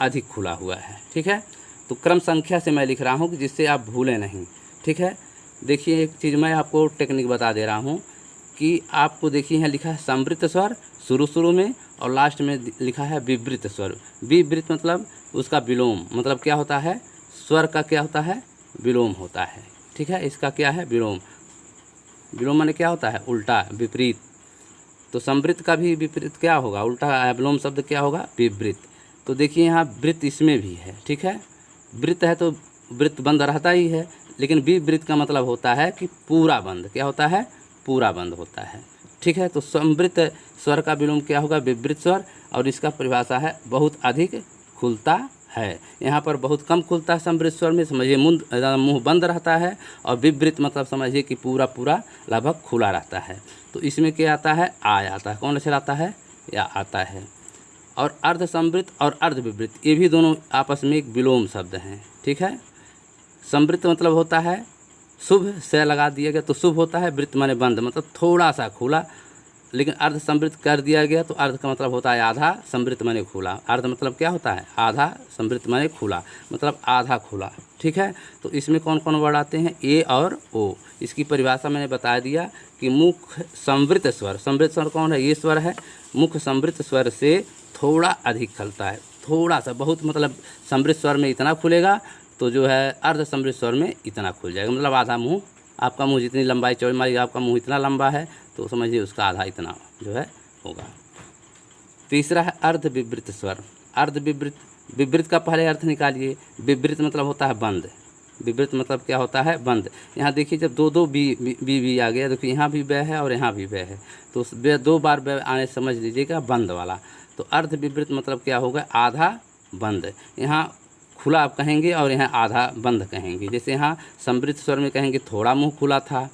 अधिक खुला हुआ है। ठीक है, तो क्रम संख्या से मैं लिख रहा हूँ कि जिससे आप भूलें नहीं। ठीक है, देखिए एक चीज़ मैं आपको टेक्निक बता दे रहा हूँ कि आपको देखिए यहाँ लिखा है समृद्ध स्वर शुरू में, और लास्ट में लिखा है विवृत स्वर। विवृत मतलब उसका विलोम, मतलब क्या होता है, स्वर का क्या होता है, विलोम होता है। ठीक है, इसका क्या है, विलोम। विलोम माने क्या होता है, उल्टा, विपरीत। तो समृद्ध का भी विपरीत क्या होगा, उल्टा, विलोम शब्द क्या होगा, विवृत। तो देखिए यहाँ वृत्त इसमें भी है। ठीक है, वृत्त है तो वृत्त बंद रहता ही है, लेकिन विवृत का मतलब होता है कि पूरा बंद। क्या होता है, पूरा बंद होता है। ठीक है, तो समृद्ध स्वर का विलोम क्या होगा, विवृत स्वर, और इसका परिभाषा है बहुत अधिक खुलता है। यहाँ पर बहुत कम खुलता है समृद्ध स्वर में, समझिए मुंह बंद रहता है, और विवृत मतलब समझिए कि पूरा पूरा लगभग खुला रहता है। तो इसमें क्या आता है, आ आता है। कौन अक्षर आता है, या आता है। और अर्ध समृद्ध और अर्ध विवृत, ये भी दोनों आपस में एक विलोम शब्द हैं। ठीक है, समृद्ध मतलब होता है शुभ से लगा दिया गया तो शुभ होता है, वृत्त माने बंद मतलब थोड़ा सा खुला, लेकिन अर्ध समृद्ध कर दिया गया तो अर्ध का मतलब होता है आधा, समृद्ध माने खुला। अर्ध मतलब क्या होता है, आधा, समृद्ध माने खुला, मतलब आधा खुला। ठीक है, तो इसमें कौन कौन वर्ड आते हैं, ए और ओ। इसकी परिभाषा मैंने बता दिया कि मुख समृद्ध स्वर, समृद्ध स्वर कौन है, ये स्वर है। मुख समृद्ध स्वर से थोड़ा अधिक खुलता है, थोड़ा सा, बहुत मतलब समृद्ध स्वर में इतना खुलेगा तो जो है अर्ध समृद्ध स्वर में इतना खुल जाएगा, मतलब आधा मुंह। आपका मुंह जितनी लंबाई चौड़ी, मान लीजिए आपका मुंह इतना लंबा है तो समझिए उसका आधा इतना जो है होगा। तीसरा है अर्ध विवृत स्वर। अर्ध विवृत, विवृत का पहले अर्थ निकालिए। विवृत मतलब होता है बंद, विवृत मतलब क्या होता है, बंद। यहाँ देखिए जब दो दो बी आ गया, देखिए यहाँ भी बै है और यहाँ भी बै है, तो उस दो बार बै आने समझ लीजिएगा बंद वाला। तो अर्ध विवृत मतलब क्या होगा, आधा बंद। यहाँ खुला आप कहेंगे और यहाँ आधा बंद कहेंगे। जैसे यहाँ समृद्ध स्वर में कहेंगे थोड़ा मुंह खुला था,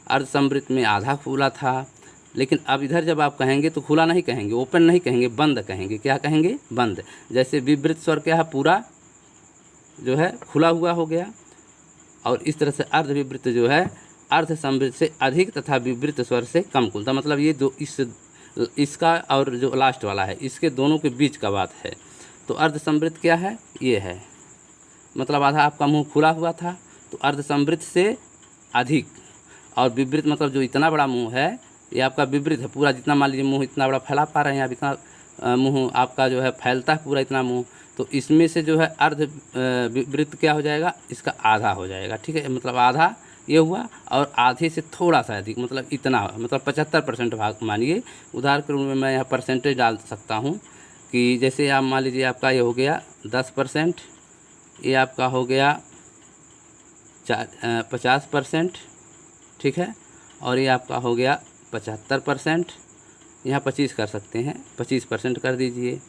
अर्ध समृद्ध में आधा खुला था, लेकिन अब इधर जब आप कहेंगे तो खुला नहीं कहेंगे, ओपन नहीं कहेंगे, बंद कहेंगे। क्या कहेंगे, बंद। जैसे विवृत स्वर क्या है, पूरा जो है खुला हुआ हो गया, और इस तरह से अर्ध विवृत जो है अर्ध समृद्ध से अधिक तथा विवृत स्वर से कम खुलता, मतलब ये दो, इस इसका और जो लास्ट वाला है इसके दोनों के बीच का बात है। तो अर्धसंवृत्त क्या है, ये है, मतलब आधा आपका मुंह खुला हुआ था, तो अर्धसंवृत्त से अधिक। और विवृत मतलब जो इतना बड़ा मुंह है ये आपका विवृत है, पूरा जितना मान लीजिए मुंह इतना बड़ा फैला पा रहे हैं आप, इतना मुंह आपका जो है फैलता है पूरा इतना मुंह, तो इसमें से जो है अर्ध विवृत क्या हो जाएगा, इसका आधा हो जाएगा। ठीक है, मतलब आधा ये हुआ और आधे से थोड़ा सा अधिक, मतलब इतना, मतलब 75% भाग मानिए। उदाहरण के रूप में मैं यहाँ परसेंटेज डाल सकता हूँ कि जैसे आप मान लीजिए आपका ये हो गया 10%, ये आपका हो गया 50%, ठीक है, और ये आपका हो गया 75%, यहाँ 25 कर सकते हैं, 25% कर दीजिए।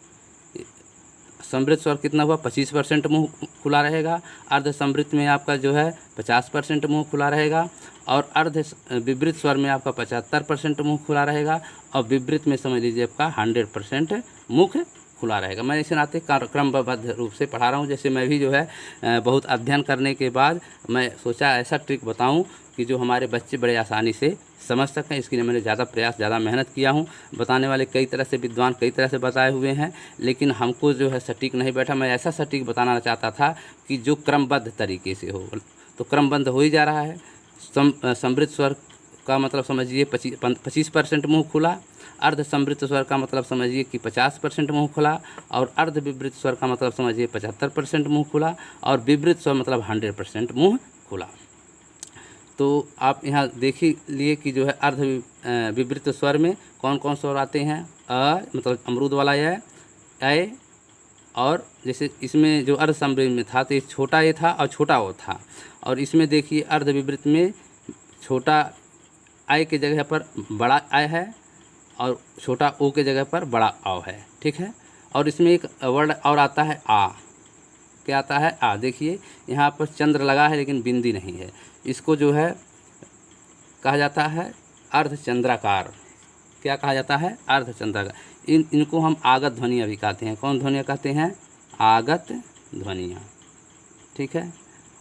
समृद्ध स्वर कितना हुआ, 25% मुँह खुला रहेगा। अर्ध समृद्ध में आपका जो है 50% मुँह खुला रहेगा, और अर्ध विवृत स्वर में आपका 75% मुँह खुला रहेगा, और विवृत में समझ लीजिए आपका 100% मुख खुला रहेगा। मैं इसे नाते क्रमबद्ध रूप से पढ़ा रहा हूँ। जैसे मैं भी जो है बहुत अध्ययन करने के बाद मैं सोचा ऐसा ट्रिक बताऊँ कि जो हमारे बच्चे बड़े आसानी से समझ सकें। इसके लिए मैंने ज़्यादा प्रयास, ज़्यादा मेहनत किया हूँ। बताने वाले कई तरह से विद्वान कई तरह से बताए हुए हैं, लेकिन हमको जो है सटीक नहीं बैठा। मैं ऐसा सटीक बताना चाहता था कि जो क्रमबद्ध तरीके से हो, तो क्रमबद्ध हो ही जा रहा है। समृद्ध स्वर का मतलब समझिए 25% मुँह खुला, अर्ध समृद्ध स्वर का मतलब समझिए कि 50% मुँह खुला, और अर्ध विवृत स्वर का मतलब समझिए 75% मुँह खुला, और विवृत स्वर मतलब 100% मुँह खुला। तो आप यहाँ देख ही लिए कि जो है अर्ध विवृत स्वर में कौन कौन स्वर आते हैं। मतलब अमरूद वाला ए, और जैसे इसमें जो अर्ध समृद्ध में था तो ये छोटा ए था और छोटा ओ था, और इसमें देखिए अर्ध विवृत में छोटा आई के जगह पर बड़ा आई है, और छोटा ओ के जगह पर बड़ा आओ है। ठीक है, और इसमें एक वर्ड और आता है आ। क्या आता है, आ। देखिए यहाँ पर चंद्र लगा है लेकिन बिंदी नहीं है, इसको जो है कहा जाता है अर्धचंद्राकार। क्या कहा जाता है, अर्धचंद्राकार। इनको हम आगत ध्वनियाँ भी कहते हैं। कौन ध्वनियाँ कहते हैं, आगत ध्वनियाँ। ठीक है,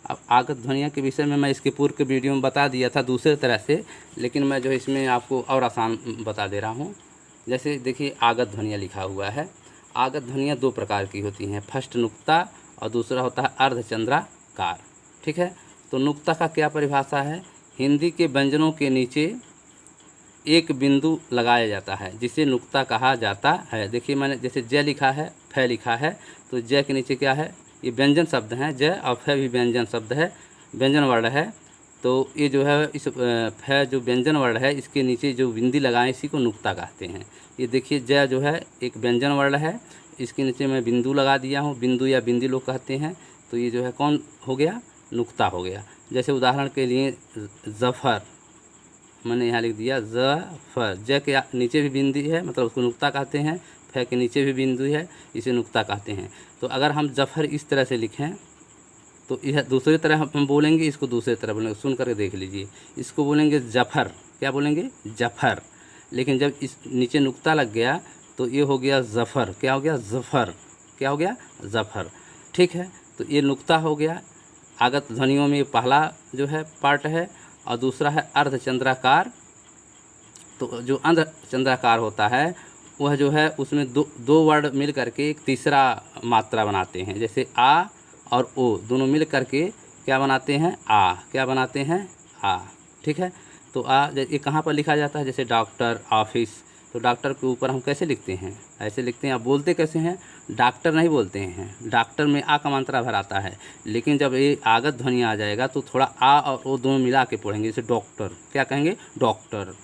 अब आगत ध्वनियाँ के विषय में मैं इसके पूर्व के वीडियो में बता दिया था दूसरे तरह से, लेकिन मैं जो है इसमें आपको और आसान बता दे रहा हूँ। जैसे देखिए आगत ध्वनियाँ लिखा हुआ है। आगत ध्वनियाँ दो प्रकार की होती हैं, फर्स्ट नुक्ता और दूसरा होता है अर्धचंद्राकार। ठीक है, तो नुक्ता का क्या परिभाषा है, हिंदी के व्यंजनों के नीचे एक बिंदु लगाया जाता है जिसे नुक्ता कहा जाता है। देखिए मैंने जैसे जय लिखा है, फै लिखा है, तो जय के नीचे क्या है, ये व्यंजन शब्द हैं, जय और फै भी व्यंजन शब्द है, व्यंजन वर्ड है। तो ये जो है इस फै जो व्यंजन वर्ड है इसके नीचे जो बिंदी लगाएं इसी को नुक्ता कहते हैं। ये देखिए जय जो है एक व्यंजन वर्ड है, इसके नीचे मैं बिंदु लगा दिया हूँ, बिंदु या बिंदी लोग कहते हैं, तो ये जो है कौन हो गया, नुक्ता हो गया। जैसे उदाहरण के लिए ज़फ़र मैंने यहाँ लिख दिया ज़फ़र, ज के नीचे भी बिंदी है मतलब उसको नुक्ता कहते हैं, फै के नीचे भी बिंदु है इसे नुक्ता कहते हैं। तो अगर हम ज़फ़र इस तरह से लिखें तो यह दूसरी तरह हम बोलेंगे, इसको दूसरी तरह बोलेंगे। सुन करके देख लीजिए, इसको बोलेंगे जफ़र, क्या बोलेंगे, जफ़र। लेकिन जब इस नीचे नुक्ता लग गया तो ये हो गया ज़फ़र, क्या हो गया, ज़फ़र, क्या हो गया, ज़फ़र। ठीक है, तो ये नुक्ता हो गया। आगत ध्वनियों में पहला जो है पार्ट है, और दूसरा है अर्धचंद्राकार। तो जो अर्धचंद्राकार होता है वह जो है उसमें दो वर्ड मिल करके एक तीसरा मात्रा बनाते हैं। जैसे आ और ओ दोनों मिल करके क्या बनाते हैं, आ। क्या बनाते हैं, आ। ठीक है, तो आ ये कहाँ पर लिखा जाता है, जैसे डॉक्टर, ऑफिस। तो डॉक्टर के ऊपर हम कैसे लिखते हैं, ऐसे लिखते हैं। आप बोलते कैसे हैं, डॉक्टर नहीं बोलते हैं, डॉक्टर में आ का मात्रा भर आता है। लेकिन जब ये आगत ध्वनि आ जाएगा तो थोड़ा आ और ओ दोनों मिला के पढ़ेंगे। जैसे डॉक्टर क्या कहेंगे, डॉक्टर।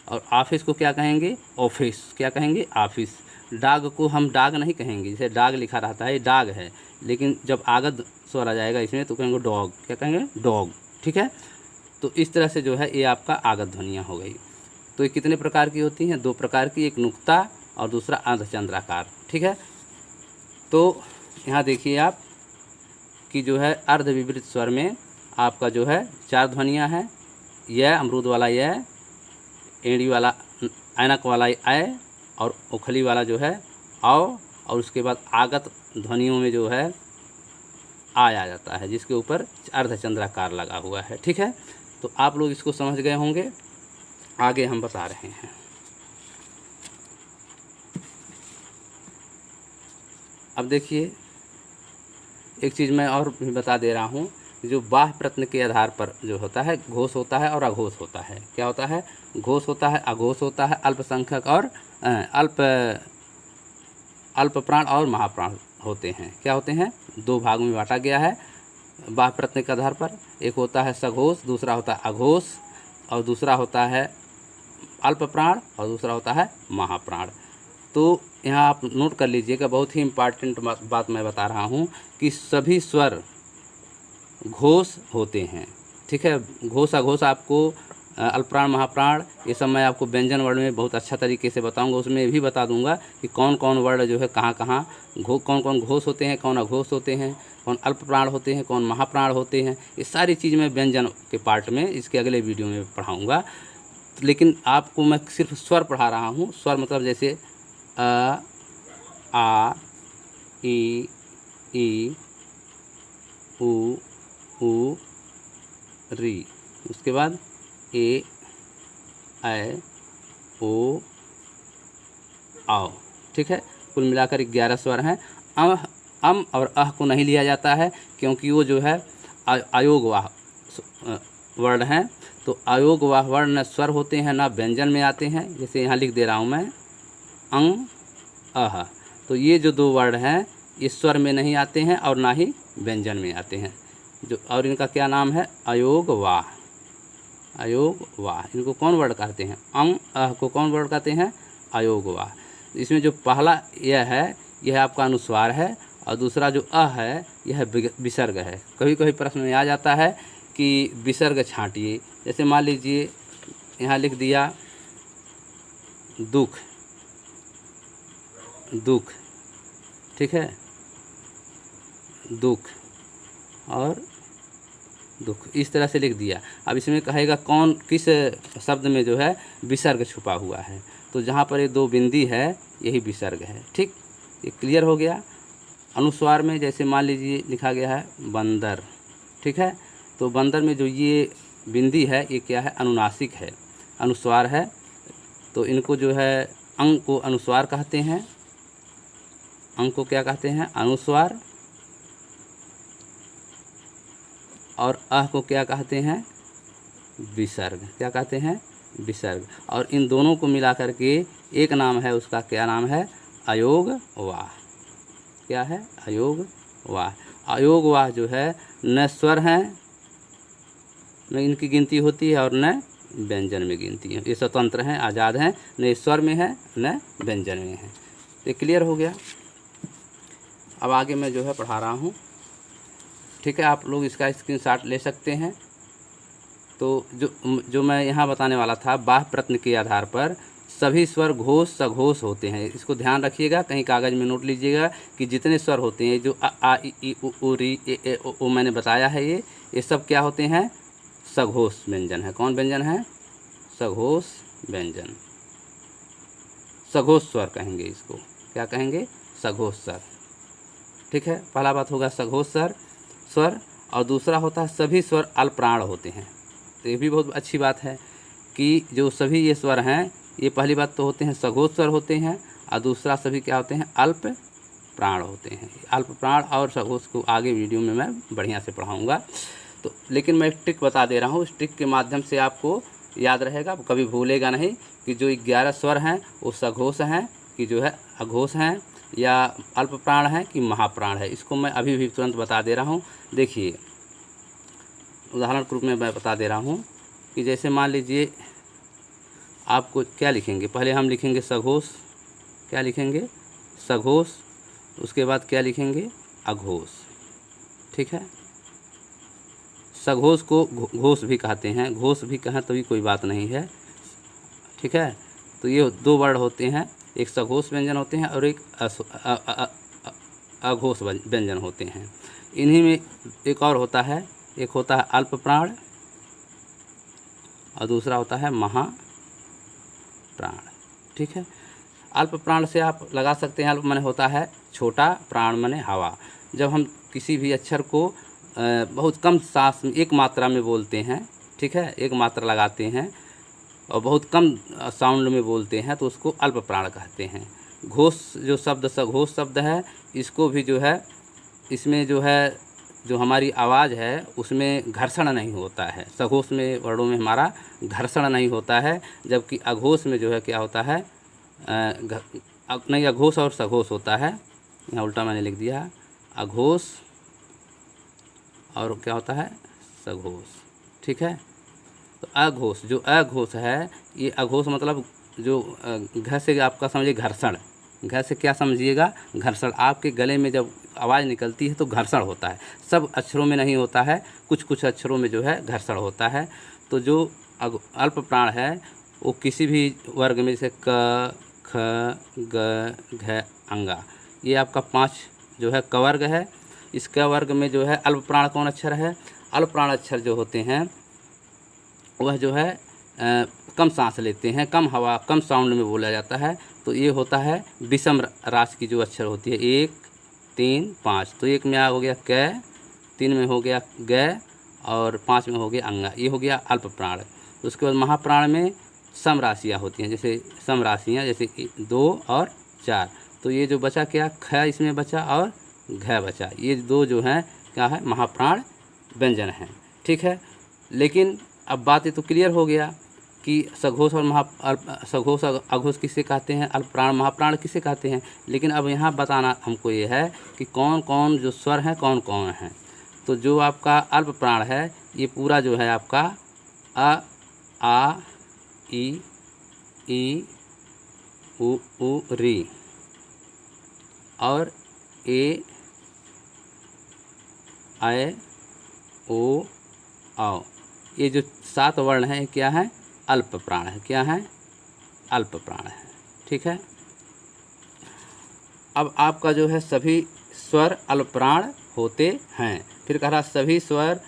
और ऑफिस को क्या कहेंगे, ऑफिस। क्या कहेंगे, ऑफिस। डाग को हम डाग नहीं कहेंगे, जैसे डाग लिखा रहता है ये डाग है, लेकिन जब आगत स्वर आ जाएगा इसमें तो कहेंगे डॉग। क्या कहेंगे, डॉग। ठीक है, तो इस तरह से जो है ये आपका आगत ध्वनियाँ हो गई। तो ये कितने प्रकार की होती हैं, दो प्रकार की, एक नुक्ता और दूसरा अर्धचंद्राकार। ठीक है, तो यहाँ देखिए आप कि जो है अर्धविवृत स्वर में आपका जो है 4 ध्वनियाँ हैं, यह अमरूद वाला यह, एड़ी वाला ऐनक वाला ऐ, और ओखली वाला जो है आओ, और उसके बाद आगत ध्वनियों में जो है आ जाता है जिसके ऊपर अर्धचंद्राकार लगा हुआ है। ठीक है, तो आप लोग इसको समझ गए होंगे। आगे हम बता रहे हैं। अब देखिए एक चीज़ मैं और भी बता दे रहा हूँ, जो बाह्य प्रत्यय के आधार पर जो होता है घोष होता है और अघोष होता है। क्या होता है? घोष होता है, अघोष होता है, अल्पसंख्यक और अल्प प्राण और महाप्राण होते हैं। क्या होते हैं? दो भाग में बांटा गया है बाह्य प्रत्यय के आधार पर। एक होता है सघोष, दूसरा होता है अघोष, और दूसरा होता है अल्प प्राण और दूसरा होता है महाप्राण। तो यहाँ आप नोट कर लीजिएगा, बहुत ही इम्पॉर्टेंट बात मैं बता रहा हूँ कि सभी स्वर घोष होते हैं। ठीक है, घोष अघोष आपको अल्पप्राण महाप्राण ये सब मैं आपको व्यंजन वर्ण में बहुत अच्छा तरीके से बताऊंगा। उसमें भी बता दूंगा कि कौन कौन वर्ण जो है कहाँ कहाँ कौन कौन घोष होते हैं, कौन अघोष होते हैं, कौन अल्पप्राण होते हैं, कौन महाप्राण होते हैं। ये सारी चीज़ मैं व्यंजन के पार्ट में इसके अगले वीडियो में पढ़ाऊँगा। लेकिन आपको मैं सिर्फ स्वर पढ़ा रहा हूँ। स्वर मतलब जैसे अ, आ, ई, उ, री, उसके बाद ए, ऐ, ओ, आओ। ठीक है, कुल मिलाकर 11 स्वर हैं। अम और अह को नहीं लिया जाता है क्योंकि वो जो है अयोगवाह वर्ण हैं। तो अयोगवाह वर्ण न स्वर होते हैं ना व्यंजन में आते हैं। जैसे यहाँ लिख दे रहा हूँ मैं अंग अह, तो ये जो दो वर्ण हैं इस स्वर में नहीं आते हैं और ना ही व्यंजन में आते हैं। जो और इनका क्या नाम है? अयोगवाह। अयोगवाह इनको कौन वर्ण कहते हैं? अंग अह को कौन वर्ण कहते हैं? अयोगवाह। इसमें जो पहला यह है यह आपका अनुस्वार है और दूसरा जो अ है यह विसर्ग है। कभी कभी प्रश्न में आ जाता है कि विसर्ग छांटिए। जैसे मान लीजिए यहाँ लिख दिया दुख, दुख। ठीक है, दुख और दुख इस तरह से लिख दिया। अब इसमें कहेगा कौन किस शब्द में जो है विसर्ग छुपा हुआ है। तो जहाँ पर ये दो बिंदी है यही विसर्ग है। ठीक, ये क्लियर हो गया। अनुस्वार में जैसे मान लीजिए लिखा गया है बंदर। ठीक है, तो बंदर में जो ये बिंदी है ये क्या है? अनुनासिक है, अनुस्वार है। तो इनको जो है अंग को अनुस्वार कहते हैं। अंग को क्या कहते हैं? अनुस्वार। और अह को क्या कहते हैं? विसर्ग। क्या कहते हैं? विसर्ग। और इन दोनों को मिला करके एक नाम है, उसका क्या नाम है? अयोगवाह। क्या है? अयोगवाह। अयोगवाह जो है न स्वर हैं में इनकी गिनती होती है और न व्यंजन में गिनती है। ये स्वतंत्र हैं, आज़ाद हैं, न स्वर में है न व्यंजन में है। ये क्लियर हो गया। अब आगे मैं जो है पढ़ा रहा हूँ। ठीक है, आप लोग इसका स्क्रीनशॉट ले सकते हैं। तो जो मैं यहाँ बताने वाला था, बाह्य प्रत्यय के आधार पर सभी स्वर घोष सघोष होते हैं। इसको ध्यान रखिएगा, कहीं कागज़ में नोट लीजिएगा कि जितने स्वर होते हैं जो आ ई उ री ए ओ मैंने बताया है, ये सब क्या होते हैं? सघोष व्यंजन है। कौन व्यंजन है? सघोष व्यंजन। सघोष स्वर कहेंगे इसको। क्या कहेंगे? सघोष स्वर। ठीक है, पहला बात होगा सघोष स्वर और दूसरा होता है सभी स्वर अल्पप्राण होते हैं। तो ये भी बहुत अच्छी बात है कि जो सभी ये स्वर हैं ये पहली बात तो होते हैं सघोष स्वर होते हैं और दूसरा सभी क्या होते हैं? अल्प प्राण होते हैं। अल्प प्राण और सघोष को आगे वीडियो में मैं बढ़िया से पढ़ाऊँगा। तो लेकिन मैं एक ट्रिक बता दे रहा हूँ, इस ट्रिक के माध्यम से आपको याद रहेगा, कभी भूलेगा नहीं कि जो 11 स्वर हैं वो सघोष हैं कि जो है अघोष हैं या अल्प प्राण है कि महाप्राण है। इसको मैं अभी भी तुरंत बता दे रहा हूँ। देखिए उदाहरण के रूप में मैं बता दे रहा हूँ कि जैसे मान लीजिए आपको क्या लिखेंगे? पहले हम लिखेंगे सघोष। क्या लिखेंगे? सघोष। उसके बाद क्या लिखेंगे? अघोष। ठीक है, सघोष को घोष भी कहते हैं, घोष भी कहें तो भी कोई बात नहीं है। ठीक है, तो ये दो वर्ण होते हैं, एक सघोष व्यंजन होते हैं और एक अघोष व्यंजन होते हैं। इन्हीं में एक और होता है, एक होता है अल्प प्राण और दूसरा होता है महाप्राण। ठीक है, अल्प प्राण से आप लगा सकते हैं, अल्प माने होता है छोटा, प्राण माने हवा। जब हम किसी भी अक्षर को बहुत कम सांस में एक मात्रा में बोलते हैं, ठीक है, एक मात्रा लगाते हैं और बहुत कम साउंड में बोलते हैं तो उसको अल्प प्राण कहते हैं। घोष जो शब्द सघोष शब्द है इसको भी जो है, इसमें जो है जो हमारी आवाज़ है उसमें घर्षण नहीं होता है। सघोष में वर्णों में हमारा घर्षण नहीं होता है, जबकि अघोष में जो है क्या होता है, नहीं, अघोष और सघोष होता है। यहाँ उल्टा मैंने लिख दिया, अघोष और क्या होता है, सघोष। ठीक है, तो अघोष, जो अघोष है, ये अघोष मतलब जो घ से आपका समझिए घर्षण, घ से क्या समझिएगा, घर्षण। आपके गले में जब आवाज़ निकलती है तो घर्षण होता है, सब अक्षरों में नहीं होता है, कुछ कुछ अक्षरों में जो है घर्षण होता है। तो जो अल्प प्राण है वो किसी भी वर्ग में, जैसे क, ख, ग, घ, अंगा, ये आपका 5 जो है क वर्ग है। इस क वर्ग में जो है अल्प प्राण कौन अक्षर है, अल्प प्राण अक्षर जो होते हैं वह जो है कम सांस लेते हैं, कम हवा, कम साउंड में बोला जाता है। तो ये होता है विषम राशि की जो अक्षर होती है, 1, 3, 5। तो 1 में आ हो गया क, 3 में हो गया ग और 5 में हो गया अंगा, ये हो गया अल्प प्राण। उसके बाद महाप्राण में सम राशियाँ होती हैं, जैसे सम राशियाँ, जैसे 2 और 4। तो ये जो बचा क्या, ख इसमें बचा और घ बचा, ये 2 जो हैं क्या है, महाप्राण व्यंजन हैं। ठीक है, लेकिन अब बात ये तो क्लियर हो गया कि सघोष और सघोष अघोष किसे कहते हैं, अल्प प्राण महाप्राण किसे कहते हैं। लेकिन अब यहाँ बताना हमको ये है कि कौन कौन जो स्वर हैं कौन कौन हैं। तो जो आपका अल्प प्राण है ये पूरा जो है आपका अ, आ, ई, उ, री और ए, ऐ, ओ, औ, ये जो 7 वर्ण हैं क्या है, अल्प प्राण है। क्या है, अल्प प्राण है। ठीक है, अब आपका जो है सभी स्वर अल्प प्राण होते हैं। फिर कह रहा सभी स्वर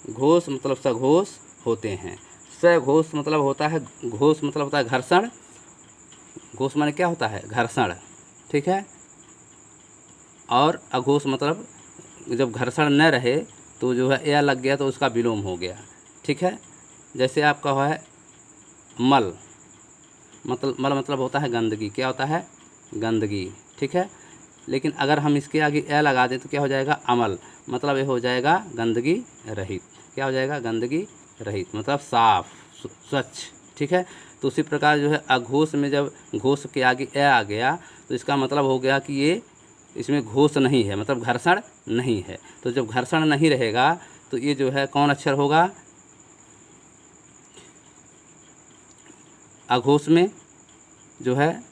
घोष मतलब सघोष होते हैं। सघोष मतलब होता है, घोष मतलब होता है घर्षण, घोष माने क्या होता है, घर्षण। ठीक है, और अघोष मतलब जब घर्षण न रहे तो जो है या लग गया तो उसका विलोम हो गया। ठीक है, जैसे आपका है मल, मल मतलब होता है गंदगी, क्या होता है, गंदगी। ठीक है, लेकिन अगर हम इसके आगे ए लगा दें तो क्या हो जाएगा, अमल, मतलब ये हो जाएगा गंदगी रहित। क्या हो जाएगा, गंदगी रहित मतलब साफ, स्वच्छ। ठीक है, तो उसी प्रकार जो है अघोष में जब घोष के आगे ए आ गया तो इसका मतलब हो गया कि ये इसमें घोष नहीं है, मतलब घर्षण नहीं है। तो जब घर्षण नहीं रहेगा तो ये जो है कौन अक्षर होगा, अघोष में जो है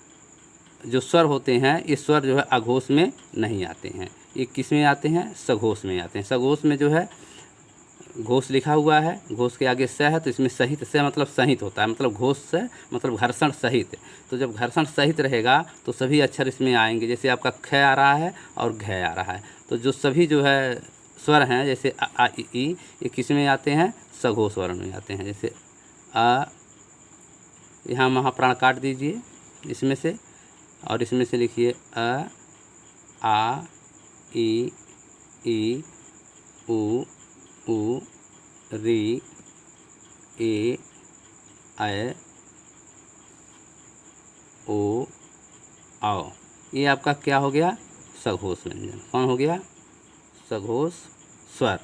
जो स्वर होते हैं ये स्वर जो है अघोष में नहीं आते हैं, ये किस में आते हैं, सघोष में आते हैं। सघोष में जो है घोष लिखा हुआ है, घोष के आगे स है तो इसमें सहित, से मतलब सहित होता है, मतलब घोष से मतलब घर्षण सहित। तो जब घर्षण सहित रहेगा तो सभी अक्षर इसमें आएंगे, जैसे आपका ख आ रहा है और घ आ रहा है। तो जो सभी जो है स्वर हैं जैसे आ, इ, ये किस में आते हैं, सघोष वर्ण में आते हैं। जैसे आ, यहाँ महाप्राण काट दीजिए इसमें से और इसमें से लिखिए अ, आ, ई, उ, री, ए, ऐ, ओ, औ। ये आपका क्या हो गया, सघोष व्यंजन। कौन हो गया, सघोष स्वर।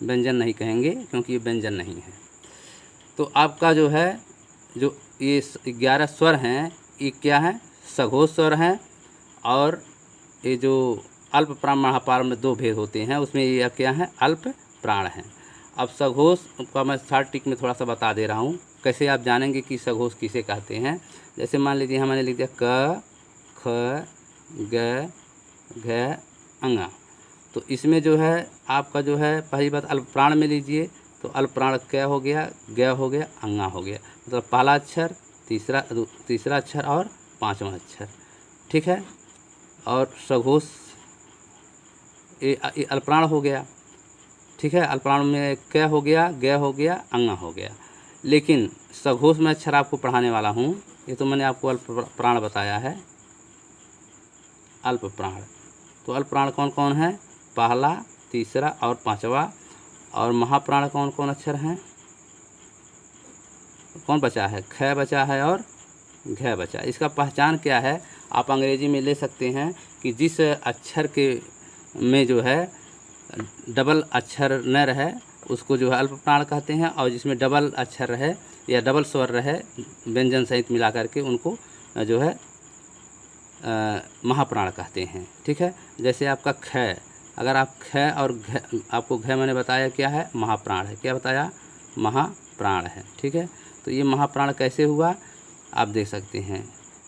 व्यंजन नहीं कहेंगे क्योंकि ये व्यंजन नहीं है। तो आपका जो है जो ये 11 स्वर हैं ये क्या है, सघोष स्वर हैं। और ये जो अल्प प्राण महाप्राण में 2 भेद होते हैं, उसमें ये क्या है, अल्प प्राण हैं। अब सघोष का मैं शॉर्ट टिक में थोड़ा सा बता दे रहा हूँ, कैसे आप जानेंगे कि सघोष किसे कहते हैं। जैसे मान लीजिए यहाँ मैंने लिख दिया क, ख, ग, घ, अंगा। तो इसमें जो है आपका जो है पहली बात अल्प प्राण में लीजिए तो अल्प प्राण क्या हो गया, ग हो गया, अंगा हो गया, मतलब पहला अक्षर, तीसरा अक्षर और 5वां अक्षर। ठीक है, और सघोष ये अल्पप्राण हो गया। ठीक है, अल्पप्राण में क हो गया, ग हो गया, अंगा हो गया। लेकिन सघोष में अक्षर आपको पढ़ाने वाला हूँ, ये तो मैंने आपको अल्प प्राण बताया है, अल्प प्राण। तो अल्प प्राण कौन कौन है, पहला, तीसरा और 5वां। और महाप्राण कौन कौन अक्षर हैं, कौन बचा है, ख बचा है और घ बचा। इसका पहचान क्या है, आप अंग्रेजी में ले सकते हैं कि जिस अक्षर के में जो है डबल अक्षर न रहे उसको जो है अल्प प्राण कहते हैं, और जिसमें डबल अक्षर रहे या डबल स्वर रहे व्यंजन सहित मिला करके उनको जो है महाप्राण कहते हैं। ठीक है, जैसे आपका ख, अगर आप ख और घ, आपको घ मैंने बताया क्या है, महाप्राण है। क्या बताया, महाप्राण है। ठीक है, तो ये महाप्राण कैसे हुआ आप देख सकते हैं।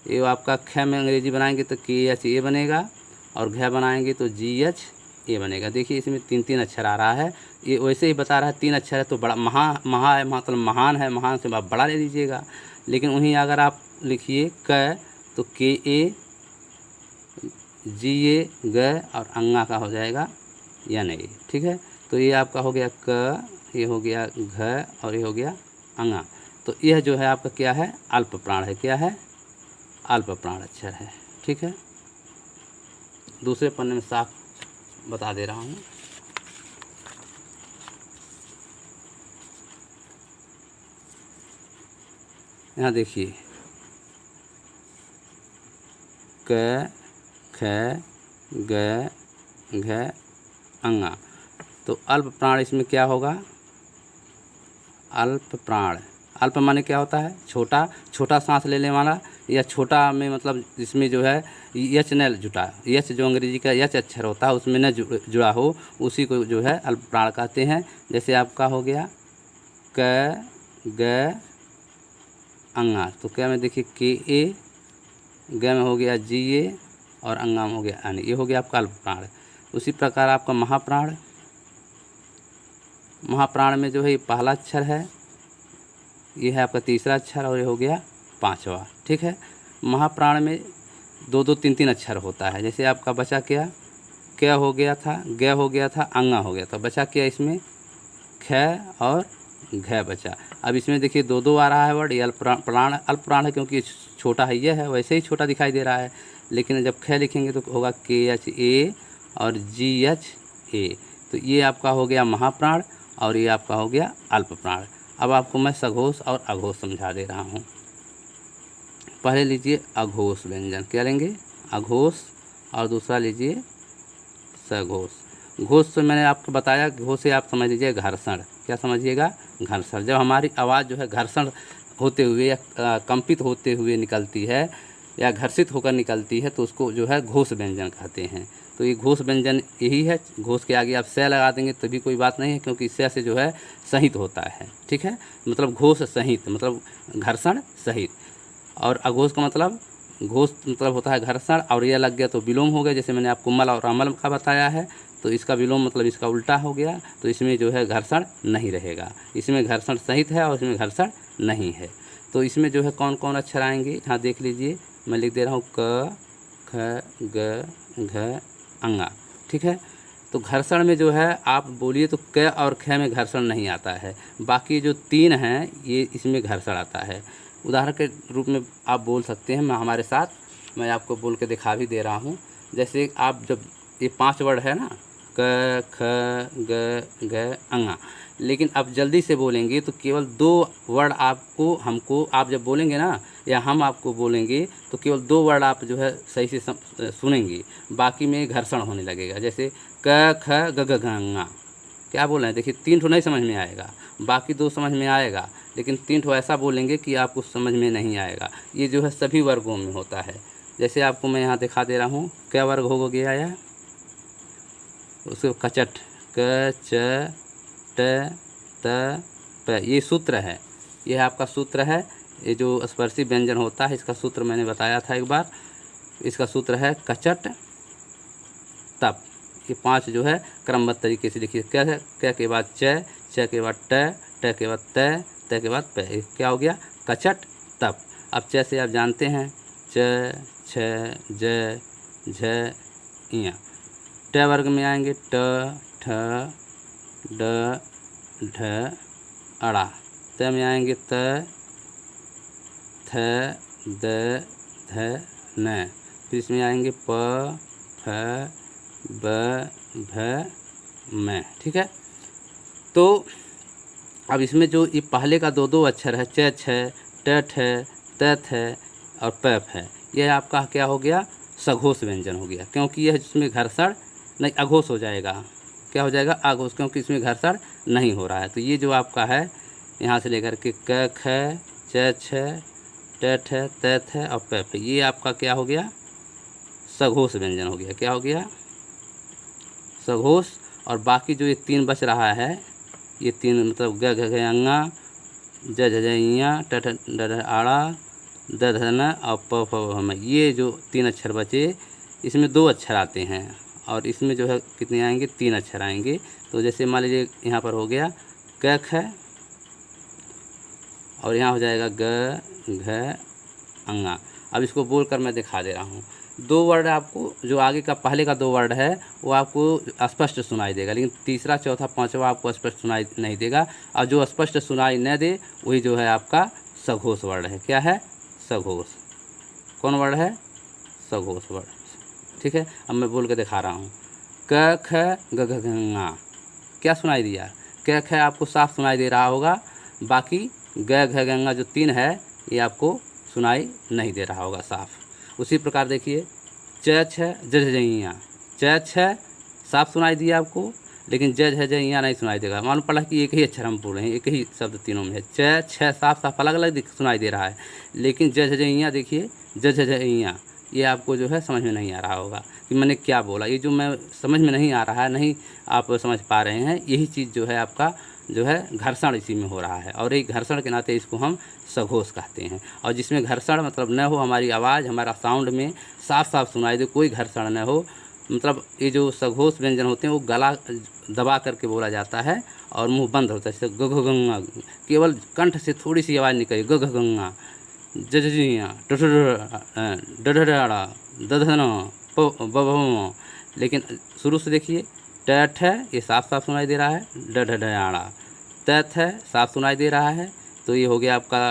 ये आपका ख में अंग्रेजी बनाएंगे तो KHA बनेगा, और घ बनाएंगे तो GHA बनेगा। देखिए इसमें 3 अक्षर आ रहा है, ये वैसे ही बता रहा है 3 अक्षर है तो बड़ा महा है, मतलब महान है, महान से आप बड़ा ले लीजिएगा। लेकिन वहीं अगर आप लिखिए क तो KA GA ग और अंगा का हो जाएगा NA। ठीक है, तो ये आपका हो गया क, ये हो गया घ और ये हो गया अंगा। तो यह जो है आपका क्या है, अल्प प्राण है। क्या है, अल्प प्राण अक्षर है। ठीक है, दूसरे पन्ने में साफ बता दे रहा हूँ। यहाँ देखिए क ख ग घ अंगा, तो अल्प प्राण इसमें क्या होगा, अल्प प्राण। अल्प माने क्या होता है, छोटा, छोटा सांस लेने वाला, या छोटा में मतलब जिसमें जो है यच न जुटा, यच जो अंग्रेजी का यच अक्षर होता है उसमें न जुड़ा हो, उसी को जो है अल्प प्राण कहते हैं। जैसे आपका हो गया क ग अंगा, तो क्या में देखिए KA, ग में हो गया GA और अंगा में हो गया AN, ये हो गया आपका अल्प प्राण। उसी प्रकार आपका महाप्राण, महाप्राण में जो है ये पहला अक्षर है, ये है आपका तीसरा अक्षर और ये हो गया 5वां। ठीक है, महाप्राण में 2-2 3-3 अक्षर होता है। जैसे आपका बचा क्या, क्या हो गया था, ग हो गया था, अंगा हो गया था, बचा क्या इसमें ख और घ बचा। अब इसमें देखिए 2-2 आ रहा है वर्ड, ये अल्प प्राण है क्योंकि छोटा है, ये है वैसे ही छोटा दिखाई दे रहा है। लेकिन जब ख लिखेंगे तो होगा KHA और GHA, तो ये आपका हो गया महाप्राण और ये आपका हो गया अल्प प्राण। अब आपको मैं सघोष और अघोष समझा दे रहा हूँ। पहले लीजिए अघोष व्यंजन, क्या लेंगे, अघोष, और दूसरा लीजिए सघोष। घोष से मैंने आपको बताया, घोष से आप समझ लीजिए घर्षण। क्या समझिएगा, घर्षण। जब हमारी आवाज़ जो है घर्षण होते हुए या कंपित होते हुए निकलती है या घर्षित होकर निकलती है तो उसको जो है घोष व्यंजन कहते हैं। तो ये घोष व्यंजन यही है। घोष के आगे आप स लगा देंगे तभी कोई बात नहीं है, क्योंकि स से जो है सहित होता है। ठीक है, मतलब घोष सहित मतलब घर्षण सहित, और अघोष का मतलब घोष मतलब होता है घर्षण, और यह लग गया तो विलोम हो गया। जैसे मैंने आपको मल और अमल का बताया है, तो इसका विलोम मतलब इसका उल्टा हो गया, तो इसमें जो है घर्षण नहीं रहेगा। इसमें घर्षण सहित है और इसमें घर्षण नहीं है। तो इसमें जो है कौन कौन अक्षर आएंगे, यहाँ देख लीजिए, मैं लिख दे रहा हूँ क ख ग घ अंगा। ठीक है, तो घर्षण में जो है आप बोलिए तो क और ख में घर्षण नहीं आता है, बाकी जो 3 हैं ये इसमें घर्षण आता है। उदाहरण के रूप में आप बोल सकते हैं, मैं हमारे साथ मैं आपको बोल के दिखा भी दे रहा हूँ। जैसे आप जब ये 5 वर्ड है ना, क ख ग घ अंगा, लेकिन अब जल्दी से बोलेंगे तो केवल 2 वर्ड आपको हमको आप जब बोलेंगे ना या हम आपको बोलेंगे तो केवल 2 वर्ड आप जो है सही से सुनेंगे, बाकी में घर्षण होने लगेगा। जैसे क ख ग घ अंगा, क्या बोल रहे हैं, देखिए 3 ठो नहीं समझ में आएगा, बाकी 2 समझ में आएगा, लेकिन 3 ठो ऐसा बोलेंगे कि आपको समझ में नहीं आएगा। ये जो है सभी वर्गों में होता है। जैसे आपको मैं यहाँ दिखा दे रहा हूँ, क्या वर्ग हो गया है, उसको कचट, क च ट त प, ये सूत्र है, ये आपका सूत्र है। ये जो स्पर्शी व्यंजन होता है इसका सूत्र मैंने बताया था एक बार, इसका सूत्र है कचट तप। ये 5 जो है क्रमबद्ध तरीके से लिखिए। क्या है, क के बाद च, च के बाद ट के बाद त के बाद प, क्या हो गया, कचट तप। अब च से आप जानते हैं च छ ज झ इया। ट वर्ग में आएंगे ट ठ ड ढ अड़ा। त में आएंगे त थ द ध न। फिर इसमें आएंगे प फ ब भ म। ठीक है, तो अब इसमें जो ये पहले का 2-2 अक्षर है च छ ट ठ त थ और प फ, यह आपका क्या हो गया, सघोष व्यंजन हो गया, क्योंकि यह जिसमें घर्षण नहीं, अघोष हो जाएगा, क्या हो जाएगा, अघोष, क्योंकि इसमें घर्षण नहीं हो रहा है। तो ये जो आपका है यहाँ से लेकर के क ख च छ ट ठ त थ और प फ, ये आपका क्या हो गया, सघोष व्यंजन हो गया। क्या हो गया, सघोष। और बाकी जो ये 3 बच रहा है, ये 3 मतलब ग घ घ अंगा, ज झ झ इया, ट ठ ड ढ आड़ा, द ध न और प फ भ म, ये जो 3 अक्षर बचे, इसमें 2 अक्षर आते हैं और इसमें जो है कितने आएंगे, 3 अक्षर आएंगे। तो जैसे मान लीजिए यहाँ पर हो गया क ख और यहाँ हो जाएगा ग घ अंगा। अब इसको बोलकर मैं दिखा दे रहा हूँ। 2 वर्ड आपको, जो आगे का पहले का 2 वर्ड है वो आपको स्पष्ट सुनाई देगा, लेकिन तीसरा चौथा पांचवा आपको स्पष्ट सुनाई नहीं देगा। और जो स्पष्ट सुनाई न दे वही जो है आपका सघोष वर्ड है। क्या है, सघोष। कौन वर्ड है, सघोष वर्ड। ठीक है, अब मैं बोल के दिखा रहा हूँ। क ख ग घ घ, क्या सुनाई दिया, क ख आपको साफ सुनाई दे रहा होगा, बाकी ग घ गंगा जो 3 है ये आपको सुनाई नहीं दे रहा होगा साफ। उसी प्रकार देखिए च छ ज झ इया, च छ साफ सुनाई दिया आपको, लेकिन ज झ इया नहीं सुनाई देगा। मालूम पड़ा कि एक ही अक्षर हम बोल रहे हैं, एक ही शब्द तीनों में है। च छ साफ साफ अलग अलग सुनाई दे रहा है, लेकिन ज झ इया देखिए, ज झ इया ये आपको जो है समझ में नहीं आ रहा होगा कि मैंने क्या बोला। ये जो मैं समझ में नहीं आ रहा है, नहीं आप समझ पा रहे हैं, यही चीज़ जो है आपका जो है घर्षण इसी में हो रहा है। और एक घर्षण के नाते इसको हम सघोष कहते हैं। और जिसमें घर्षण मतलब न हो, हमारी आवाज़ हमारा साउंड में साफ साफ सुनाई दे, कोई घर्षण न हो, मतलब ये जो सघोष व्यंजन होते हैं वो गला दबा करके बोला जाता है और मुंह बंद होता है। जैसे ग घ गंगा, केवल कंठ से थोड़ी सी आवाज़ निकली, ग घ गंगा, ज झ झिया, ट ठ ड ढ डाड़ा, द ध न प ब भ म। लेकिन शुरू से देखिए ट ठ ये साफ साफ सुनाई दे रहा है, ड ढ ढ त थ साफ सुनाई दे रहा है। तो ये हो गया आपका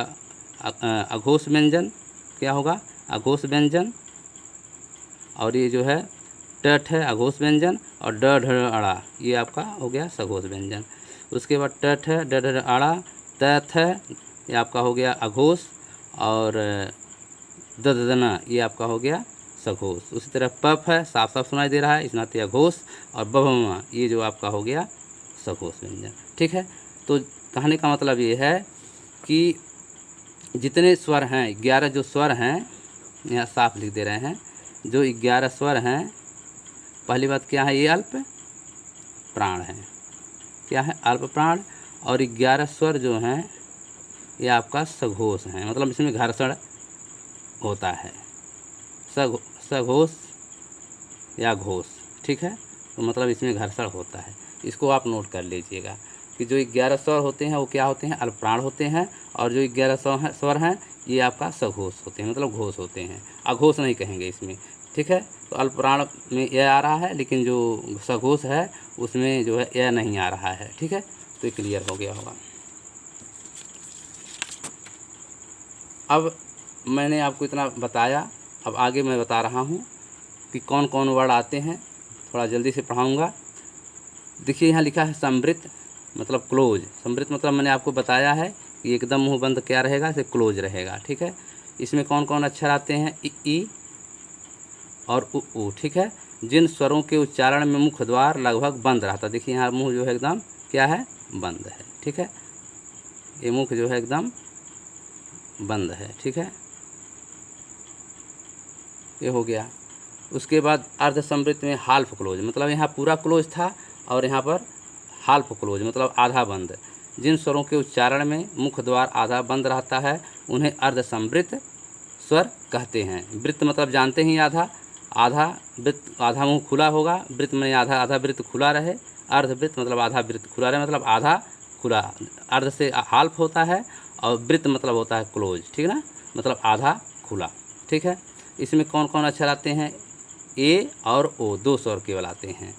अघोष व्यंजन। क्या होगा, अघोष व्यंजन। और ये जो है ट ठ अघोष व्यंजन और ड ढ अड़ा ये आपका हो गया सघोष व्यंजन। उसके बाद ट ठ ड ढ अड़ा त थ ये आपका हो गया अघोष और द ध न ये आपका हो गया सघोष। उसी तरह प फ साफ साफ सुनाई दे रहा है, इस नाते अघोष, और ब भ म ये जो आपका हो गया सघोष व्यंजन। ठीक है, तो कहने का मतलब ये है कि जितने स्वर हैं, 11 जो स्वर हैं, यहाँ साफ लिख दे रहे हैं, जो 11 स्वर हैं, पहली बात क्या है, ये अल्प प्राण है। क्या है, अल्प प्राण। और 11 स्वर जो हैं ये आपका सघोष हैं, मतलब इसमें घर्षण होता है, सघोष या घोष। ठीक है, तो मतलब इसमें घर्षण होता है। इसको आप नोट कर लीजिएगा कि जो 11 स्वर होते हैं वो क्या होते हैं, अल्प प्राण होते हैं, और जो 11 स्वर हैं ये आपका सघोष होते हैं, मतलब घोष होते हैं। अघोष नहीं कहेंगे इसमें। ठीक है, तो अल्प प्राण में यह आ रहा है, लेकिन जो सघोष है उसमें जो है यह नहीं आ रहा है। ठीक है, तो ये क्लियर हो गया होगा। अब मैंने आपको इतना बताया, अब आगे मैं बता रहा हूँ कि कौन कौन वर्ड आते हैं, थोड़ा जल्दी से पढ़ाऊँगा। देखिए यहाँ लिखा है समृत, मतलब क्लोज। समृत मतलब मैंने आपको बताया है कि एकदम मुंह बंद क्या रहेगा, इसे क्लोज रहेगा। ठीक है, इसमें कौन कौन अक्षर आते हैं, ई और उ। ठीक है, जिन स्वरों के उच्चारण में मुख द्वार लगभग बंद रहता, देखिए यहाँ मुंह जो है एकदम क्या है, बंद है। ठीक है, ये मुख जो है एकदम बंद है। ठीक है, ये हो गया। उसके बाद अर्ध समृत में हाल्फ क्लोज, मतलब यहाँ पूरा क्लोज था और यहाँ पर हाल्फ क्लोज मतलब आधा बंद। जिन स्वरों के उच्चारण में मुख द्वार आधा बंद रहता है उन्हें अर्ध समृत स्वर कहते हैं। वृत्त मतलब जानते ही आधा, आधा वृत्त, आधा मुंह खुला होगा, वृत्त में आधा आधा वृत्त खुला रहे, अर्धवृत्त मतलब आधा वृत्त खुला रहे, मतलब आधा खुला। अर्ध से हाल्फ होता है और वृत्त मतलब होता है क्लोज। ठीक है ना, मतलब आधा खुला। ठीक है, इसमें कौन कौन अक्षर आते हैं, ए और ओ, 2 स्वर केवल आते हैं।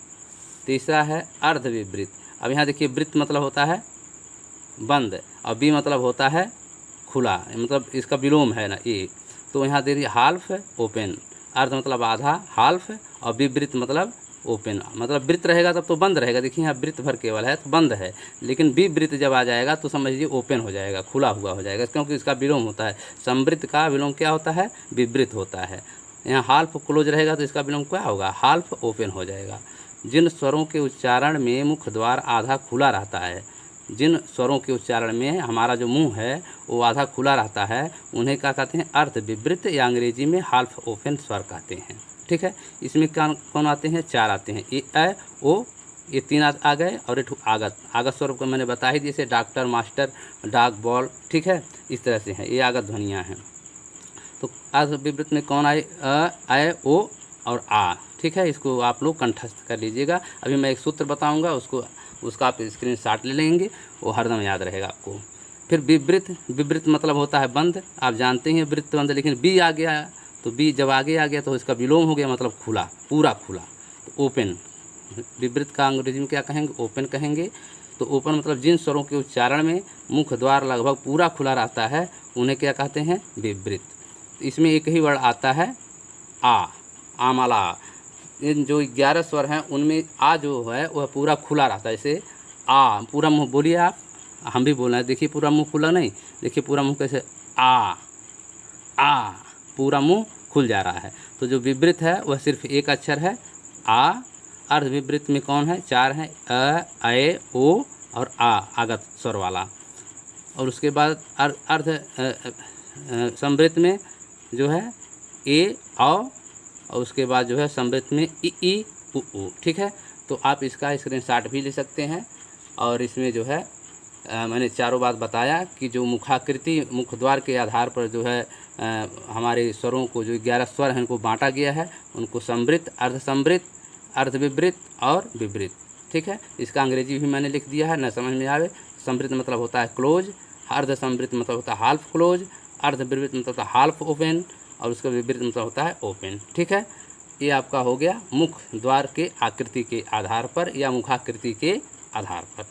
तीसरा है अर्धविवृत्त। अब यहाँ देखिए वृत्त मतलब होता है बंद और बी मतलब होता है खुला, मतलब इसका विलोम है ना ए, तो यहाँ देखिए हाल्फ ओपन। अर्ध मतलब आधा, हाल्फ, और विवृत्त मतलब ओपन। मतलब वृत्त रहेगा तब तो बंद रहेगा, देखिए यहाँ वृत्त भर केवल है तो बंद है, लेकिन विवृत्त जब आ जाएगा तो समझिए ओपन हो जाएगा, खुला हुआ हो जाएगा, क्योंकि इसका विलोम होता है। समवृत्त का विलोम क्या होता है? विवृत्त होता है। यहाँ हाल्फ क्लोज रहेगा तो इसका विलोम क्या होगा? हाल्फ ओपन हो जाएगा। जिन स्वरों के उच्चारण में मुख द्वार आधा खुला रहता है, जिन स्वरों के उच्चारण में हमारा जो मुंह है वो आधा खुला रहता है, उन्हें क्या कहते हैं? अर्ध विवृत्त या अंग्रेजी में हाल्फ ओपन स्वर कहते हैं। ठीक है, इसमें कौन आते हैं? 4 आते हैं, ए ऐ ओ, ये 3 आ गए, और एक आगत। आगत स्वर को मैंने बता ही, जैसे डॉक्टर, मास्टर, डॉग, बॉल। ठीक है, इस तरह से है, ये आगत ध्वनियाँ हैं। तो अर्ध विवृत्त में कौन आए? अ, ऐ, ओ और आ। ठीक है, इसको आप लोग कंठस्थ कर लीजिएगा। अभी मैं एक सूत्र बताऊंगा, उसका आप स्क्रीनशॉट ले लेंगे, वो हरदम याद रहेगा आपको। फिर विवृत्त, विवृत्त मतलब होता है बंद, आप जानते हैं वृत्त बंद, लेकिन बी आ गया तो बी जब आगे आ गया तो इसका विलोम हो गया, मतलब खुला, पूरा खुला, तो ओपन। विवृत्त का अंग्रेजी में क्या कहेंगे? ओपन कहेंगे। तो ओपन मतलब जिन स्वरों के उच्चारण में मुख द्वार लगभग पूरा खुला रहता है, उन्हें क्या कहते हैं? विवृत्त। इसमें एक ही वर्ड आता है आ, आमला। इन जो 11 स्वर हैं उनमें आ जो है वह पूरा खुला रहता है। जैसे आ, पूरा मुंह बोलिए आप, हम भी बोल रहे हैं, देखिए पूरा मुंह खुला नहीं, देखिए पूरा मुंह कैसे, आ, पूरा मुंह खुल जा रहा है। तो जो विवृत्त है वह सिर्फ एक अक्षर है, आ। अर्ध विवृत्त में कौन है? 4 हैं, अ, ऐ, ओ और आ, आगत स्वर वाला। और उसके बाद अर्ध समवृत्त में जो है ए, औ, और उसके बाद जो है समवृत्त में ई, उ। ठीक है, तो आप इसका स्क्रीनशॉट भी ले सकते हैं। और इसमें जो है मैंने चारों बात बताया कि जो मुखाकृति, मुख द्वार के आधार पर जो है हमारे स्वरों को, जो 11 स्वर हैं उनको बांटा गया है, उनको समवृत्त, अर्ध समवृत्त, अर्ध विवृत्त और विवृत्त। ठीक है, इसका अंग्रेजी भी मैंने लिख दिया है, न समझ में आवे। समवृत्त मतलब होता है क्लोज, अर्ध समवृत्त मतलब होता है हाल्फ क्लोज, अर्ध विवृत्त मतलब होता है हाल्फ ओपन, और उसका विवृत्त मतलब होता है ओपन। ठीक है, ये आपका हो गया मुख द्वार के आकृति के आधार पर या मुखाकृति के आधार पर।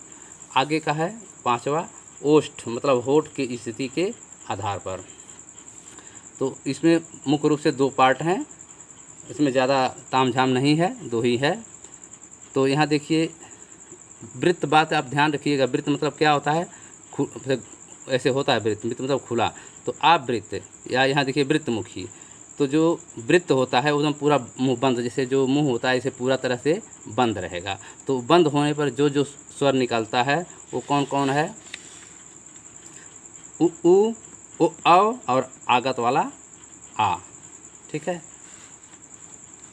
आगे का है 5वां, ओष्ठ मतलब होठ की स्थिति के आधार पर। तो इसमें मुख्य रूप से 2 पार्ट हैं, इसमें ज़्यादा तामझाम नहीं है, 2 ही है। तो यहाँ देखिए वृत्त, बात आप ध्यान रखिएगा। वृत्त मतलब क्या होता है? ऐसे होता है वृत्त, वृत्त मतलब खुला। तो आप वृत्त, या यहाँ देखिए वृत्तमुखी, तो जो वृत्त होता है एकदम पूरा मुंह बंद, जैसे जो मुंह होता है इसे पूरा तरह से बंद रहेगा। तो बंद होने पर जो जो स्वर निकलता है वो कौन कौन है? उ, ओ, और आगत वाला आ। ठीक है,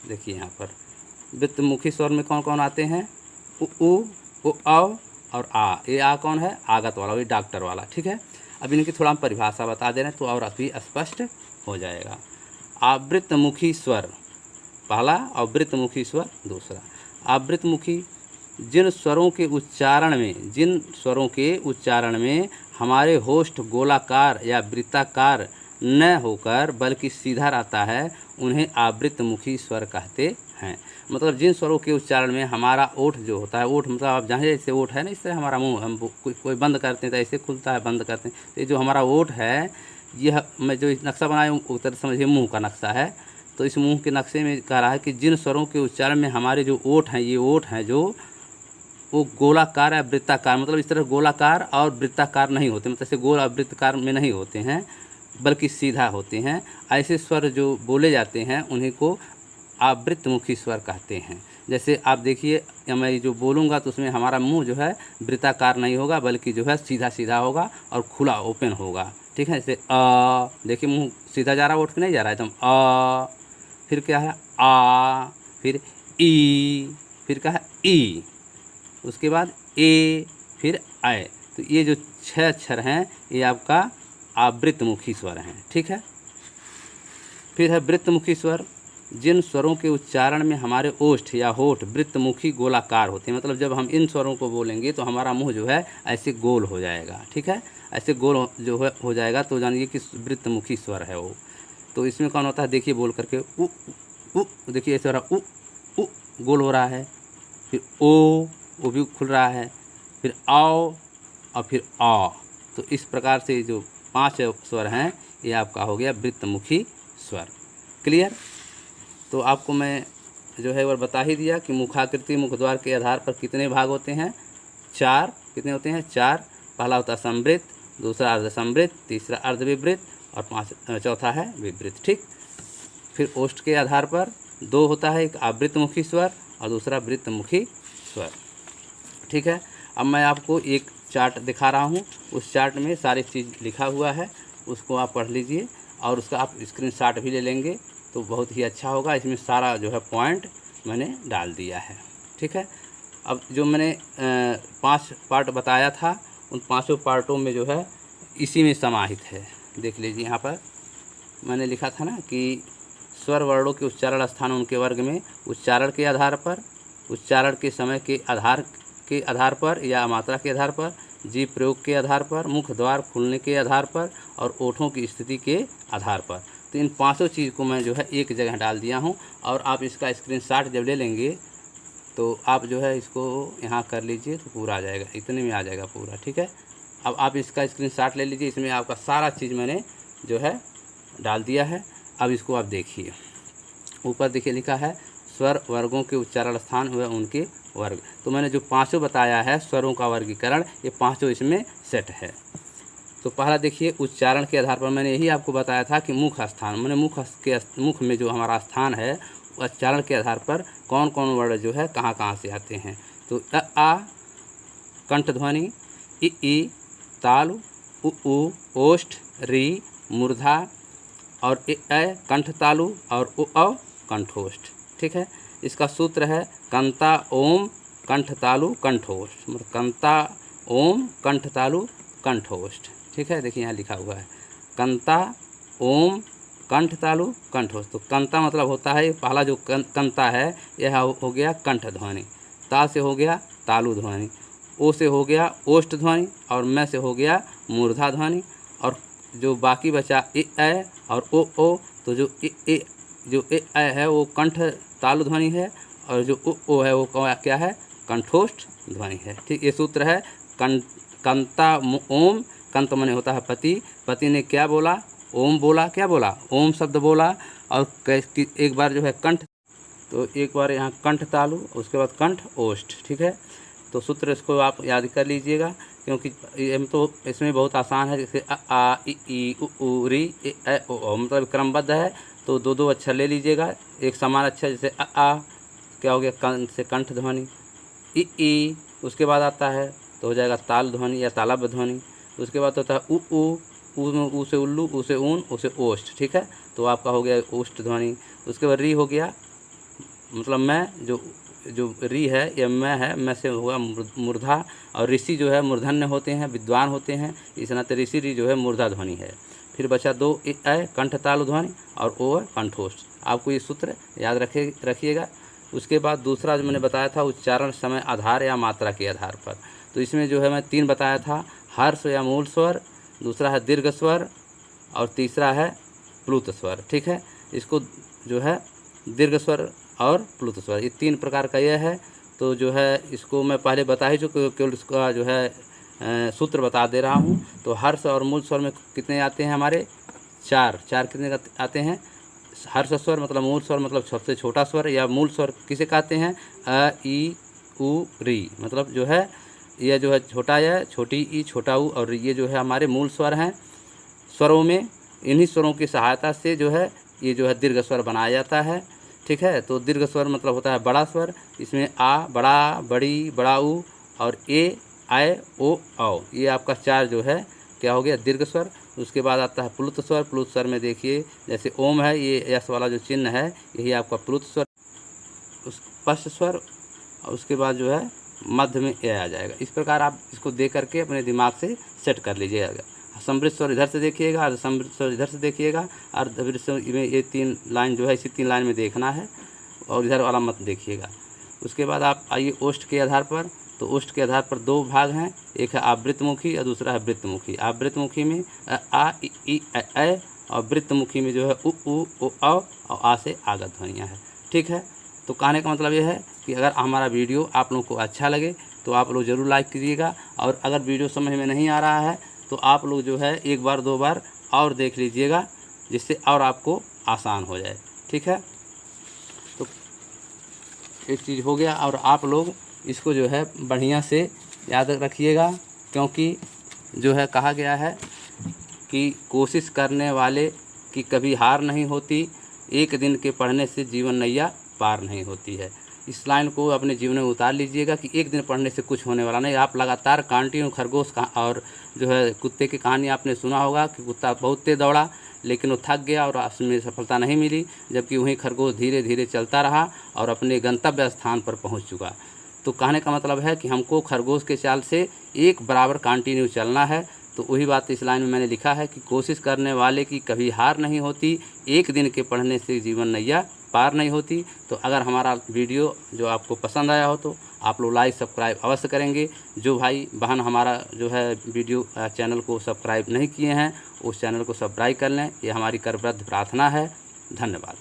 देखिए यहाँ पर वृत्तमुखी स्वर में कौन कौन आते हैं? उ, ओ और आ। ये आ कौन है? आगत वाला, वही डॉक्टर वाला। ठीक है, अब इनकी थोड़ा हम परिभाषा बता दे रहे हैं तो और अभी स्पष्ट हो जाएगा। आवृत्तमुखी स्वर पहला और वृत्तमुखी स्वर दूसरा। आवृत्तमुखी जिन स्वरों के उच्चारण में हमारे होष्ठ गोलाकार या वृत्ताकार न होकर बल्कि सीधा रहता है, उन्हें आवृत्तमुखी स्वर कहते हैं। मतलब जिन स्वरों के उच्चारण में हमारा ओठ जो होता है, ओठ मतलब आप जहाँ जैसे ओठ है ना, इससे हमारा मुंह, हम कोई बंद करते हैं तो ऐसे खुलता है, बंद करते हैं तो ये जो हमारा ओठ है, यह मैं जो नक्शा बनाया हूँ उत्तर समझिए मुंह का नक्शा है। तो इस मुंह के नक्शे में कह रहा है कि जिन स्वरों के उच्चारण में हमारे जो ओठ हैं, ये ओठ हैं जो वो गोलाकार या वृत्ताकार, मतलब इस तरह गोलाकार और वृत्ताकार नहीं होते, मतलब ऐसे गोल और वृत्ताकार में नहीं होते हैं बल्कि सीधा होते हैं। ऐसे स्वर जो बोले जाते हैं उन्हीं को आवृत्तमुखी स्वर कहते हैं। जैसे आप देखिए, मैं जो बोलूँगा तो उसमें हमारा मुंह जो है वृत्ताकार नहीं होगा बल्कि जो है सीधा सीधा होगा और खुला ओपन होगा। ठीक है, जैसे अ, देखिए मुंह सीधा जा रहा है, उठ के नहीं जा रहा है एकदम। अ, फिर क्या है? आ, फिर ई, फिर क्या है? ई, उसके बाद ए, फिर आए। तो ये जो 6 अक्षर हैं ये आपका आवृत्तमुखी स्वर हैं। ठीक है, फिर है वृत्तमुखी स्वर। जिन स्वरों के उच्चारण में हमारे ओष्ठ या होठ वृत्तमुखी गोलाकार होते हैं, मतलब जब हम इन स्वरों को बोलेंगे तो हमारा मुंह जो है ऐसे गोल हो जाएगा। ठीक है, ऐसे गोल जो है हो जाएगा तो जानिए कि वृत्तमुखी स्वर है वो। तो इसमें कौन होता है? देखिए बोल करके उ, देखिए ऐसे हो रहा, उ गोल हो रहा है, फिर ओ भी खुल रहा है, फिर आओ और फिर आ। तो इस प्रकार से जो 5 स्वर हैं ये आपका हो गया वृत्तमुखी स्वर। क्लियर? तो आपको मैं जो है वो बता ही दिया कि मुखाकृति मुखद्वार के आधार पर कितने भाग होते हैं, 4। कितने होते हैं, 4। पहला होता है संवृत, दूसरा अर्धसंवृत, तीसरा अर्धविवृत और चौथा है विवृत। ठीक। फिर ओष्ठ के आधार पर 2 होता है, एक आवृतमुखी स्वर और दूसरा वृत्तमुखी स्वर। ठीक है। अब मैं आपको एक चार्ट दिखा रहा हूँ, उस चार्ट में सारी चीज़ लिखा हुआ है, उसको आप पढ़ लीजिए और उसका आप स्क्रीनशॉट भी ले लेंगे तो बहुत ही अच्छा होगा। इसमें सारा जो है पॉइंट मैंने डाल दिया है। ठीक है। अब जो मैंने 5 पार्ट बताया था, उन 5 पार्टों में जो है इसी में समाहित है। देख लीजिए, यहाँ पर मैंने लिखा था ना कि स्वर वर्णों के उच्चारण स्थान उनके वर्ग में उच्चारण के आधार पर, उच्चारण के समय के आधार पर या मात्रा के आधार पर, जीभ प्रयोग के आधार पर, मुख द्वार खुलने के आधार पर और ओठों की स्थिति के आधार पर। तो इन 5 चीज़ को मैं जो है एक जगह डाल दिया हूँ और आप इसका स्क्रीनशॉट जब ले लेंगे तो आप जो है इसको यहाँ कर लीजिए तो पूरा आ जाएगा, इतने में आ जाएगा पूरा। ठीक है। अब आप इसका स्क्रीनशॉट ले लीजिए, इसमें आपका सारा चीज़ मैंने जो है डाल दिया है। अब इसको आप देखिए, ऊपर देखिए लिखा है स्वर वर्गों के उच्चारण स्थान व उनके वर्ग। तो मैंने जो 5 बताया है स्वरों का वर्गीकरण, ये 5 इसमें सेट है। तो पहला देखिए, उच्चारण के आधार पर मैंने यही आपको बताया था कि मुख स्थान, मैंने मुख में जो हमारा स्थान है उच्चारण के आधार पर कौन कौन वर्ण जो है कहाँ कहाँ से आते हैं। तो आ कंठ ध्वनि, ई तालु, उ ओष्ठ, री मूर्धा और ए कंठ तालु और औ कंठोष्ठ। ठीक है। इसका सूत्र है कंता ओम कंठ तालु कंठोष्ठ, मतलब कंता ओम कंठ तालु कंठोष्ठ। ठीक है। देखिए यहाँ लिखा हुआ है कंता ओम कंठ तालु कंठोष्ठ। तो कंता मतलब होता है पहला जो कंता है यह हो गया कंठ ध्वनि, ता से हो गया तालु ध्वनि, ओ से हो गया ओष्ठ ध्वनि और मैं से हो गया मूर्धा ध्वनि। और जो बाकी बचा ए और ओ, तो जो ए है वो कंठ तालु ध्वनि है और जो ओ है वो क्या है, कंठोष्ठ ध्वनि है। ठीक। ये सूत्र है कंता ओम, कंत मने होता है पति, पति ने क्या बोला, ओम बोला, क्या बोला, ओम शब्द बोला। और एक बार जो है कंठ, तो एक बार यहाँ कंठ तालु, उसके बाद कंठ ओष्ठ। ठीक है। तो सूत्र इसको आप याद कर लीजिएगा क्योंकि तो इसमें बहुत आसान है। जैसे आ ई उ री ए ओ, मतलब क्रमबद्ध है तो 2 अक्षर ले लीजिएगा, एक समान अक्षर। जैसे आ क्या हो गया, कंठ से कंठ ध्वनि, ई उसके बाद आता है तो हो जाएगा ताल ध्वनि या तालब्ध ध्वनि। उसके बाद होता है ऊ से उल्लू, ऊ से ऊन, ऊ से ओष्ठ। ठीक है। तो आपका हो गया ओष्ठ ध्वनि। उसके बाद री हो गया, मतलब मैं जो री है या मैं है, मैं से होगा मूर्धा। और ऋषि जो है मूर्धन्य होते हैं, विद्वान होते हैं, इस नाते ऋषि री जो है मूर्धा ध्वनि है। फिर बचा 2 कंठ तालु ध्वनि और ओ कंठोष्ठ। आपको ये सूत्र याद रखिएगा। उसके बाद दूसरा जो मैंने बताया था उच्चारण समय आधार या मात्रा के आधार पर, तो इसमें जो है मैं 3 बताया था, हर्ष या मूल स्वर, दूसरा है दीर्घ स्वर और तीसरा है प्लुत स्वर। ठीक है। इसको जो है दीर्घ स्वर और प्लुत स्वर, ये 3 प्रकार का यह है। तो जो है इसको मैं पहले बता ही चुका, केवल इसका जो है सूत्र बता दे रहा हूँ। तो हर्ष और मूल स्वर में कितने आते हैं हमारे, 4 कितने आते हैं। हर्ष स्वर मतलब मूल स्वर मतलब सबसे छोटा स्वर, या मूल स्वर किसे कहते हैं, अ ई उ री, मतलब जो है यह जो है छोटा या छोटी ई, छोटा ऊ और ये जो है हमारे मूल स्वर हैं। स्वरों में इन्हीं स्वरों की सहायता से जो है ये जो है दीर्घ स्वर बनाया जाता है। ठीक है। तो दीर्घ स्वर मतलब होता है बड़ा स्वर, इसमें आ बड़ा, बड़ी, बड़ा ऊ और ए आय ओ औ, ये आपका 4 जो है क्या हो गया, दीर्घ स्वर। उसके बाद आता है प्लुत स्वर। प्लुत स्वर में देखिए जैसे ओम है, ये यस वाला जो चिन्ह है यही आपका प्लुत स्वर। उस स्पष्ट स्वर और उसके बाद जो है मध्य में ए आ जाएगा। इस प्रकार आप इसको देख करके अपने दिमाग से सेट कर लीजिएगा। समृद्ध स्वर इधर से देखिएगा, अर्धसमृद्ध स्वर इधर से देखिएगा, अर्धवृद्ध स्वर में ये 3 लाइन जो है इसी 3 लाइन में देखना है और इधर वाला मत देखिएगा। उसके बाद आप आइए ओष्ठ के आधार पर। तो ओष्ठ के आधार पर 2 भाग हैं, एक है आवृतमुखी और दूसरा है वृत्तमुखी। आवृतमुखी में आ ई ऐ और वृत्तमुखी में जो है उ ओ और आ से आगत ध्वनियाँ है। ठीक है। तो कहने का मतलब ये है कि अगर हमारा वीडियो आप लोगों को अच्छा लगे तो आप लोग ज़रूर लाइक कीजिएगा, और अगर वीडियो समझ में नहीं आ रहा है तो आप लोग जो है 1 बार 2 बार और देख लीजिएगा, जिससे और आपको आसान हो जाए। ठीक है। तो एक चीज़ हो गया। और आप लोग इसको जो है बढ़िया से याद रखिएगा, क्योंकि जो है कहा गया है कि कोशिश करने वाले की कभी हार नहीं होती, एक दिन के पढ़ने से जीवन नैया पार नहीं होती है। इस लाइन को अपने जीवन में उतार लीजिएगा कि एक दिन पढ़ने से कुछ होने वाला नहीं। आप लगातार कंटिन्यू खरगोश का और जो है कुत्ते की कहानी आपने सुना होगा कि कुत्ता बहुत तेज दौड़ा लेकिन वो थक गया और उसमें सफलता नहीं मिली, जबकि वहीं खरगोश धीरे धीरे चलता रहा और अपने गंतव्य स्थान पर पहुंच चुका। तो कहने का मतलब है कि हमको खरगोश के चाल से एक बराबर कंटिन्यू चलना है। तो वही बात इस लाइन में मैंने लिखा है कि कोशिश करने वाले की कभी हार नहीं होती, एक दिन के पढ़ने से जीवन नैया पार नहीं होती। तो अगर हमारा वीडियो जो आपको पसंद आया हो तो आप लोग लाइक सब्सक्राइब अवश्य करेंगे। जो भाई बहन हमारा जो है वीडियो चैनल को सब्सक्राइब नहीं किए हैं, उस चैनल को सब्सक्राइब कर लें, ये हमारी करबद्ध प्रार्थना है। धन्यवाद।